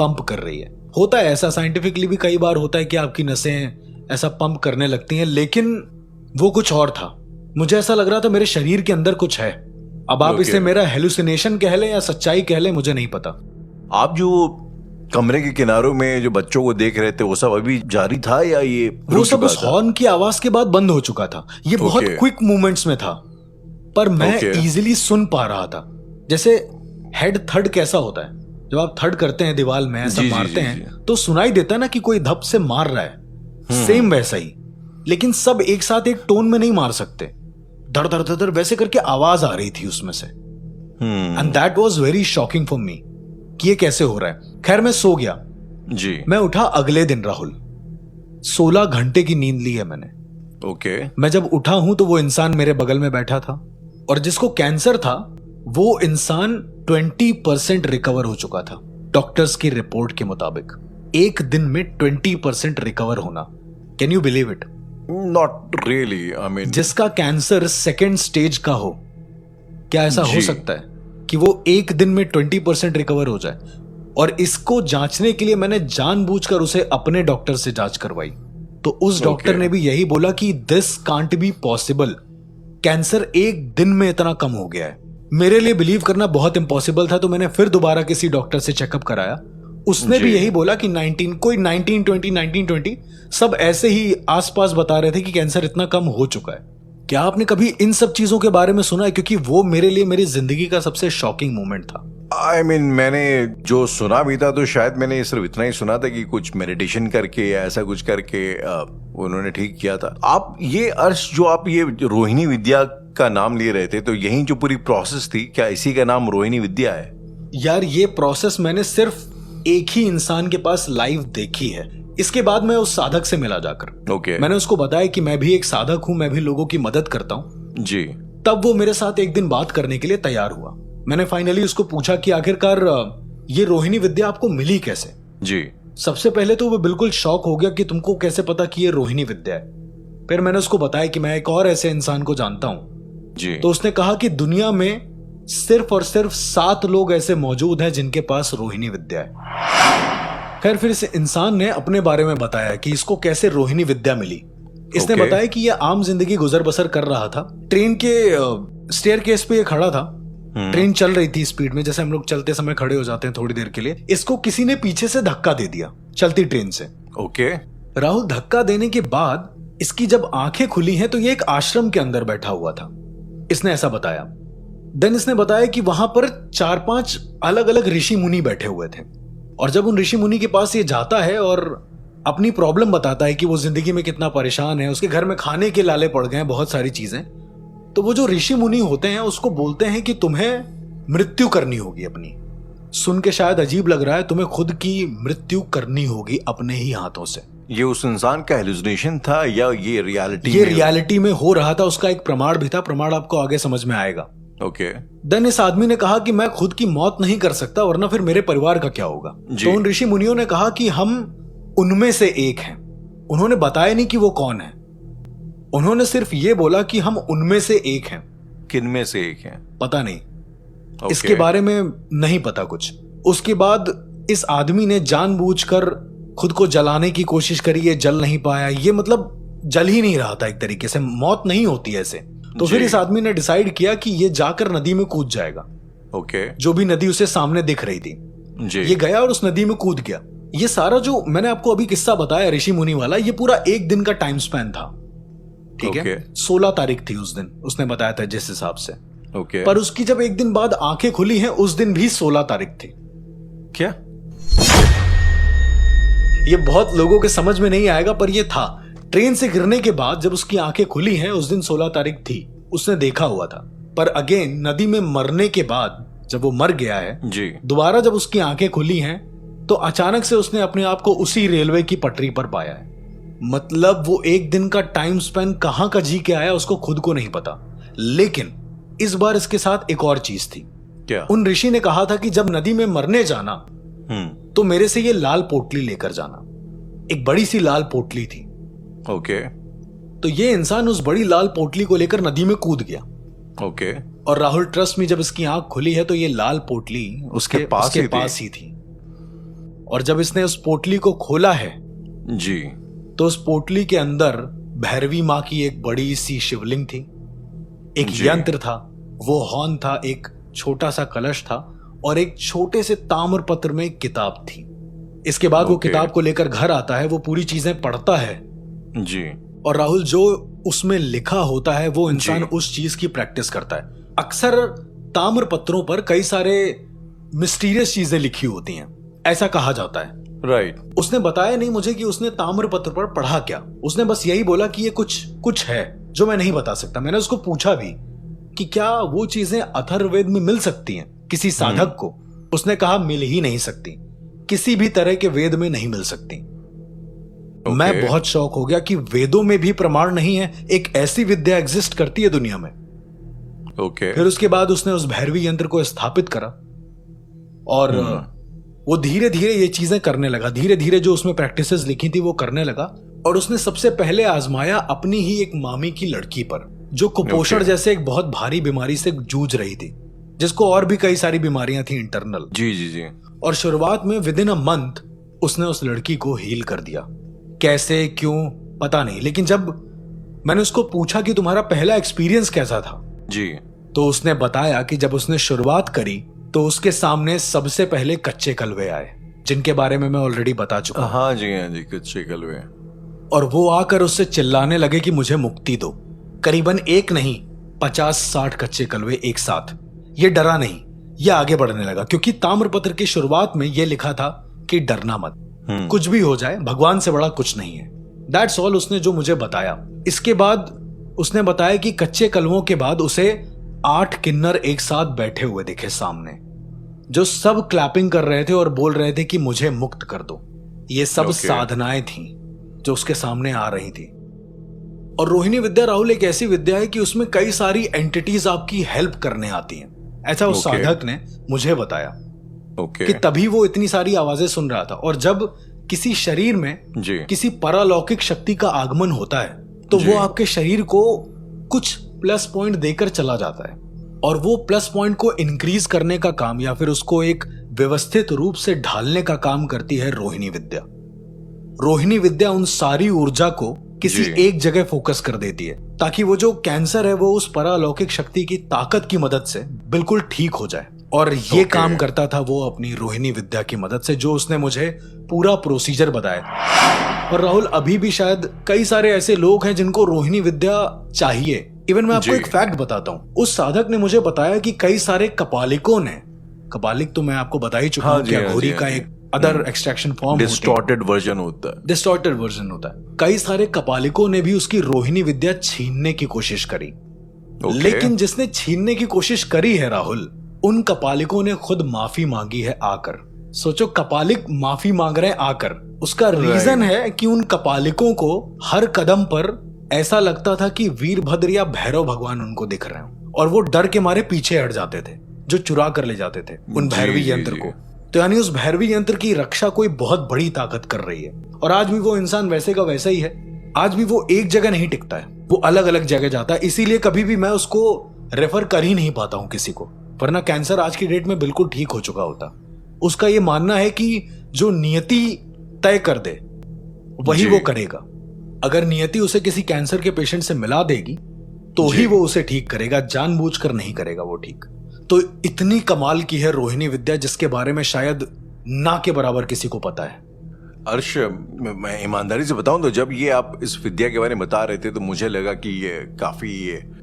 पंप कर रही है। होता है ऐसा, साइंटिफिकली भी कई बार होता है कि आपकी नसें ऐसा पंप करने लगती हैं, लेकिन वो कुछ और था। मुझे ऐसा लग रहा था मेरे शरीर के अंदर कुछ है। अब आप इसे मेरा हेलुसिनेशन कह लें या सच्चाई कह लें, मुझे नहीं पता। आप जो कमरे के किनारों में जो बच्चों को देख रहे थे वो सब अभी जारी था या ये वो सब उस हॉर्न की आवाज के बाद बंद हो चुका था। ये बहुत क्विक मूवमेंट्स में था, पर मैं इजीली सुन पा रहा था। जैसे हेड थर्ड कैसा होता है, जब आप थर्ड करते हैं दीवार में ऐसा मारते हैं तो सुनाई देता है ना कि कोई धप से मार रहा है, सेम वैसा ही। लेकिन सब एक साथ एक टोन में नहीं मार सकते, धड़ धड़ धड़ वैसे करके आवाज आ रही थी उसमें से। And that was very shocking for me कि ये कैसे हो रहा है। खैर, मैं सो गया जी। मैं उठा अगले दिन। राहुल 16 घंटे की नींद ली है मैंने। ओके। मैं जब उठा हूं तो वो इंसान मेरे बगल में बैठा था, और जिसको कैंसर था वो इंसान 20% रिकवर हो चुका था डॉक्टर्स की रिपोर्ट के मुताबिक। एक दिन में 20% रिकवर होना, can you believe it? Not really, I mean जिसका कैंसर सेकेंड स्टेज का हो, क्या ऐसा हो सकता है कि वो एक दिन में 20% रिकवर हो जाए? और इसको जांचने के लिए मैंने जानबूझकर उसे अपने डॉक्टर से जांच करवाई, तो उस डॉक्टर ने भी यही बोला कि this can't be possible, cancer एक दिन में इतना कम हो गया है। मेरे लिए बिलीव करना बहुत इम्पॉसिबल था, तो मैंने फिर दोबारा किसी डॉक्टर से चेकअप कराया। उसने भी यही बोला कि 1920 सब ऐसे ही आसपास बता रहे थे कि कैंसर इतना कम हो चुका है। क्या आपने कभी इन सब चीजों के बारे में सुना है? क्योंकि वो मेरे लिए मेरी जिंदगी का सबसे शॉकिंग मोमेंट था। आई मीन मैंने जो सुना भी था तो शायद मैंने सिर्फ इतना ही सुना था कि कुछ मेडिटेशन करके या ऐसा कुछ करके उन्होंने ठीक किया था। आप ये अर्श, जो आप ये रोहिणी विद्या का नाम ले रहे थे, तो यही जो पूरी प्रोसेस थी, क्या इसी का नाम रोहिणी विद्या है? यार, ये प्रोसेस मैंने सिर्फ एक ही इंसान के पास लाइव देखी है। इसके बाद मैं उस साधक से मिला जाकर। मैंने उसको बताया कि मैं भी एक साधक हूं, मैं भी लोगों की मदद करता हूं जी। तब वो मेरे साथ एक दिन बात करने के लिए तैयार हुआ। मैंने फाइनली उसको पूछा कि आखिरकार ये रोहिणी विद्या आपको मिली कैसे? जी। सबसे पहले तो वो बिल्कुल शॉक हो गया कि तुमको कैसे पता कि ये रोहिणी विद्या है। फिर मैंने उसको बताया कि मैं एक और ऐसे इंसान को जानता हूं जी। तो उसने कहा कि दुनिया में सिर्फ और सिर्फ 7 लोग ऐसे मौजूद हैं जिनके पास रोहिणी विद्या है। खैर, फिर इस इंसान ने अपने बारे में बताया कि इसको कैसे रोहिणी विद्या मिली। इसने बताया कि यह आम जिंदगी गुजर बसर कर रहा था। ट्रेन के स्टेयरकेस पे ये खड़ा था। ट्रेन चल रही थी स्पीड में, जैसे हम लोग चलते समय खड़े हो जाते हैं थोड़ी देर के लिए। इसको किसी ने पीछे से धक्का दे दिया चलती ट्रेन से। ओके। राहुल, धक्का देने के बाद इसकी जब आंखें खुली हैं तो ये एक आश्रम के अंदर बैठा हुआ था, इसने ऐसा बताया। देन इसने बताया कि वहां पर 4-5 अलग अलग ऋषि मुनि बैठे हुए थे, और जब उन ऋषि मुनि के पास ये जाता है और अपनी प्रॉब्लम बताता है कि वो जिंदगी में कितना परेशान है, उसके घर में खाने के लाले पड़ गए हैं, बहुत सारी चीजें, तो वो जो ऋषि मुनि होते हैं उसको बोलते हैं कि तुम्हें मृत्यु करनी होगी अपनी। सुन के शायद अजीब लग रहा है, तुम्हें खुद की मृत्यु करनी होगी अपने ही हाथों से। ये उस इंसान का हेलुसिनेशन था या ये रियलिटी? ये रियलिटी में हो रहा था। उसका एक प्रमाण भी था, प्रमाण आपको आगे समझ में आएगा। ओके। देन इस आदमी ने कहा कि मैं खुद की मौत नहीं कर सकता, वरना फिर मेरे परिवार का क्या होगा। तो उन ऋषि मुनियों ने कहा कि हम उनमें से एक हैं। उन्होंने बताया नहीं कि वो कौन है, उन्होंने सिर्फ ये बोला कि हम उनमें से एक हैं। किन में से एक हैं? पता नहीं, इसके बारे में नहीं पता कुछ। उसके बाद इस आदमी ने जानबूझकर खुद को जलाने की कोशिश करी, ये जल नहीं पाया। ये मतलब जल ही नहीं रहा था, एक तरीके से मौत नहीं होती ऐसे। तो फिर इस आदमी ने डिसाइड किया कि ये जाकर नदी में कूद जाएगा। ओके। जो भी नदी उसे सामने दिख रही थी जी। ये गया और उस नदी में कूद गया। ये सारा जो मैंने आपको अभी किस्सा बताया ऋषि मुनि वाला, ये पूरा एक दिन का टाइम स्पैन था, ठीक है। 16 तारीख थी उस दिन, उसने बताया था जिस हिसाब से। ओके। पर उसकी जब एक दिन बाद आंखें खुली हैं, उस दिन भी 16 तारीख थी। क्या? ये बहुत लोगों के समझ में नहीं आएगा, पर ये था। ट्रेन से गिरने के बाद जब उसकी आंखें खुली हैं, उस दिन 16 तारीख थी, उसने देखा हुआ था। पर अगेन नदी में मरने के बाद जब वो मर गया है जी, दोबारा जब उसकी आंखें खुली हैं तो अचानक से उसने अपने आप को उसी रेलवे की पटरी पर पाया है। मतलब वो एक दिन का टाइम स्पेन कहां का जी के आया उसको खुद को नहीं पता। लेकिन इस बार इसके साथ एक और चीज थी। क्या? उन ऋषि ने कहा था कि जब नदी में मरने जाना तो मेरे से ये लाल पोटली लेकर जाना। एक बड़ी सी लाल पोटली थी। ओके तो ये इंसान उस बड़ी लाल पोटली को लेकर नदी में कूद गया। ओके। और राहुल ट्रस्ट में, जब इसकी आंख खुली है तो ये लाल पोटली उसके पास ही थी। और जब इसने उस पोटली को खोला है जी, तो उस पोटली के अंदर भैरवी माँ की एक बड़ी सी शिवलिंग थी, एक यंत्र था, वो हॉर्न था, एक छोटा सा कलश था और एक छोटे से ताम्र पत्र में एक किताब थी। इसके बाद वो किताब को लेकर घर आता है, वो पूरी चीजें पढ़ता है जी। और राहुल जो उसमें लिखा होता है वो इंसान उस चीज की प्रैक्टिस करता है। अक्सर ताम्र पत्रों पर कई सारे मिस्टीरियस चीजें लिखी होती हैं, ऐसा कहा जाता है। राइट। उसने बताया नहीं मुझे कि उसने ताम्र पत्र पर पढ़ा क्या। उसने बस यही बोला कि ये कुछ है जो मैं नहीं बता सकता। मैंने उसको पूछा भी कि क्या वो चीजें अथर्ववेद में मिल सकती हैं किसी साधक को। उसने कहा मिल ही नहीं सकती, किसी भी तरह के वेद में नहीं मिल सकती। मैं बहुत शौक हो गया कि वेदों में भी प्रमाण नहीं है, एक ऐसी विद्या एग्जिस्ट करती है दुनिया में। फिर उसके बाद उसने उस भैरवी यंत्र को स्थापित करा और वो धीरे धीरे ये चीजें करने लगा। धीरे धीरे जो उसमें प्रैक्टिसेस लिखी थी वो करने लगा। और उसने सबसे पहले आजमाया अपनी ही एक मामी की लड़की पर, जो कुपोषण जैसे एक बहुत भारी बीमारी से जूझ रही थी, जिसको और भी कई सारी बीमारियां थी इंटरनल। जी जी जी। और शुरुआत में विद इन अ मंथ उसने उस लड़की को हील कर दिया। कैसे, क्यों, पता नहीं। लेकिन जब मैंने उसको पूछा कि तुम्हारा पहला एक्सपीरियंस कैसा था जी, तो उसने बताया कि जब उसने शुरुआत करी तो उसके सामने सबसे पहले कच्चे कलवे आए, जिनके बारे में मैं ऑलरेडी बता चुका हूं। हाँ जी कच्चे कलवे। और वो आकर उससे चिल्लाने लगे कि मुझे मुक्ति दो। करीबन एक नहीं 50-60 कच्चे कलवे एक साथ। ये डरा नहीं, ये आगे बढ़ने लगा, क्योंकि ताम्रपत्र की शुरुआत में ये लिखा था कि डरना मत, कुछ भी हो जाए भगवान से बड़ा कुछ नहीं है। दैट्स ऑल उसने जो मुझे बताया। इसके बाद उसने बताया कि कच्चे कलवों के बाद उसे 8 किन्नर एक साथ बैठे हुए दिखे सामने, जो सब क्लैपिंग कर रहे थे और बोल रहे थे कि मुझे मुक्त कर दो। ये सब साधनाएं थी जो उसके सामने आ रही थी। और रोहिणी विद्या राहुल एक ऐसी विद्या है कि उसमें कई सारी एंटिटीज आपकी हेल्प करने आती हैं, ऐसा उस साधक ने मुझे बताया। कि तभी वो इतनी सारी आवाजें सुन रहा था। और जब किसी शरीर में किसी परालौकिक शक्ति का आगमन होता है तो वो आपके शरीर को कुछ प्लस पॉइंट देकर चला जाता है, और वो प्लस पॉइंट को इंक्रीज करने का काम या फिर उसको एक व्यवस्थित रूप से ढालने का काम करती है रोहिणी विद्या। रोहिणी विद्या उन सारी ऊर्जा को किसी एक जगह फोकस कर देती है, ताकि वो जो कैंसर है वो उस परालौकिक शक्ति की ताकत की मदद से बिल्कुल ठीक हो जाए। और ये काम करता था वो अपनी रोहिणी विद्या की मदद से, जो उसने मुझे पूरा प्रोसीजर बताया। और राहुल, अभी भी शायद कई सारे ऐसे लोग हैं जिनको रोहिणी विद्या चाहिए। इवन मैं आपको एक फैक्ट बताता हूँ। उस साधक ने मुझे बताया कि कई सारे कपालिकों ने, कपालिक तो मैं आपको बता ही चुका हूँ, घोड़ी का एक other extraction form, distorted version होता है। डिस्टॉर्टेड वर्जन होता है। कई सारे कपालिकों ने भी उसकी रोहिणी विद्या छीनने की कोशिश करी। लेकिन जिसने छीनने की कोशिश करी है राहुल, उन कपालिकों ने खुद माफी मांगी है आकर। सोचो, कपालिक माफी मांग रहे हैं आकर। उसका रीजन है कि उन कपालिकों को हर कदम पर ऐसा लगता था कि वीरभद्र या भैरव भगवान उनको दिख रहे हैं, और वो डर के मारे पीछे हट जाते थे, जो चुरा कर ले जाते थे उन भैरवी यंत्र को। तो यानी उस भैरवी यंत्र की रक्षा कोई बहुत बड़ी ताकत कर रही है। और आज भी वो इंसान वैसे का वैसा ही है। आज भी वो एक जगह नहीं टिकता है, वो अलग अलग जगह जाता है। इसीलिए कभी भी मैं उसको रेफर कर ही नहीं पाता हूं किसी को, वरना कैंसर आज की डेट में बिल्कुल ठीक हो चुका होता। उसका ये मानना है कि जो नियति तय कर दे वही वो करेगा। अगर नियति उसे किसी कैंसर के पेशेंट से मिला देगी तो ही वो उसे ठीक करेगा, जानबूझकर नहीं करेगा वो ठीक। तो इतनी कमाल की है रोहिणी विद्या, जिसके बारे में शायद ना के बराबर किसी को पता है। अर्श, मैं ईमानदारी से बताऊं तो जब ये आप इस विद्या के बारे में बता रहे थे तो मुझे लगा कि ये काफी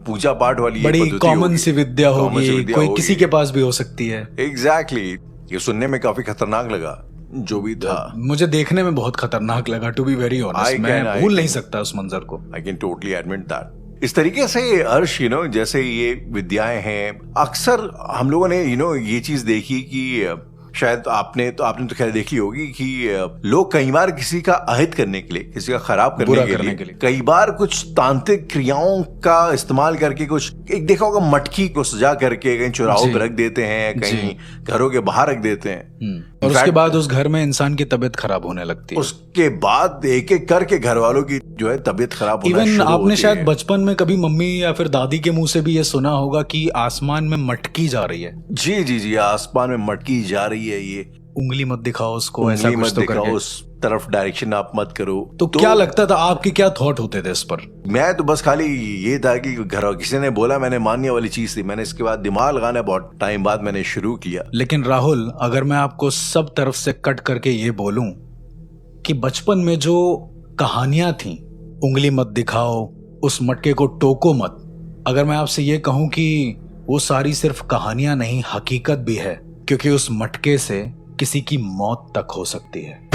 पूजा पाठ वाली बड़ी कॉमन सी विद्या होगी, कोई किसी के पास भी हो सकती है। एग्जैक्टली। ये सुनने में काफी खतरनाक लगा जो भी था। मुझे देखने में बहुत खतरनाक लगा, टू बी वेरी ऑनेस्ट। मैं भूल नहीं सकता उस मंजर को। I can totally admit that. इस तरीके से अर्श, जैसे ये विद्याएं हैं, अक्सर हम लोगों ने ये चीज देखी कि शायद आपने तो खैर देखी होगी कि लोग कई बार किसी का अहित करने के लिए, किसी का खराब बुरा करने करने के के लिए। कई बार कुछ तांत्रिक क्रियाओं का इस्तेमाल करके कुछ, एक देखा होगा मटकी को सजा करके कहीं चौराहों जी। पे रख देते हैं, कहीं घरों के बाहर रख देते हैं। और In उसके fact, बाद उस घर में इंसान की तबीयत खराब होने लगती है। उसके बाद एक एक करके घर वालों की जो है तबीयत खराब होना इवन शुरू आपने होती शायद है। बचपन में कभी मम्मी या फिर दादी के मुंह से भी ये सुना होगा कि आसमान में मटकी जा रही है, जी जी जी, आसमान में मटकी जा रही है, ये उंगली मत दिखाओ उसको, ऐसा उंगली कुछ मत तो दिखाओ, करके। उस तरफ डायरेक्शन आप मत करो। तो क्या लगता था, आपके क्या थॉट होते थे इस पर? मैं तो बस खाली ये था कि घर किसी ने बोला, मैंने मानने वाली चीज थी, मैंने इसके बाद दिमाग लगाना बहुत टाइम बाद मैंने शुरू किया। लेकिन राहुल, अगर मैं आपको सब तरफ से कट करके ये बोलूं कि बचपन में जो कहानियां थी, उंगली मत दिखाओ, उस मटके को टोको मत, अगर मैं आपसे ये कहूं कि वो सारी सिर्फ कहानियां नहीं, हकीकत भी है, क्योंकि उस मटके से किसी की मौत तक हो सकती है।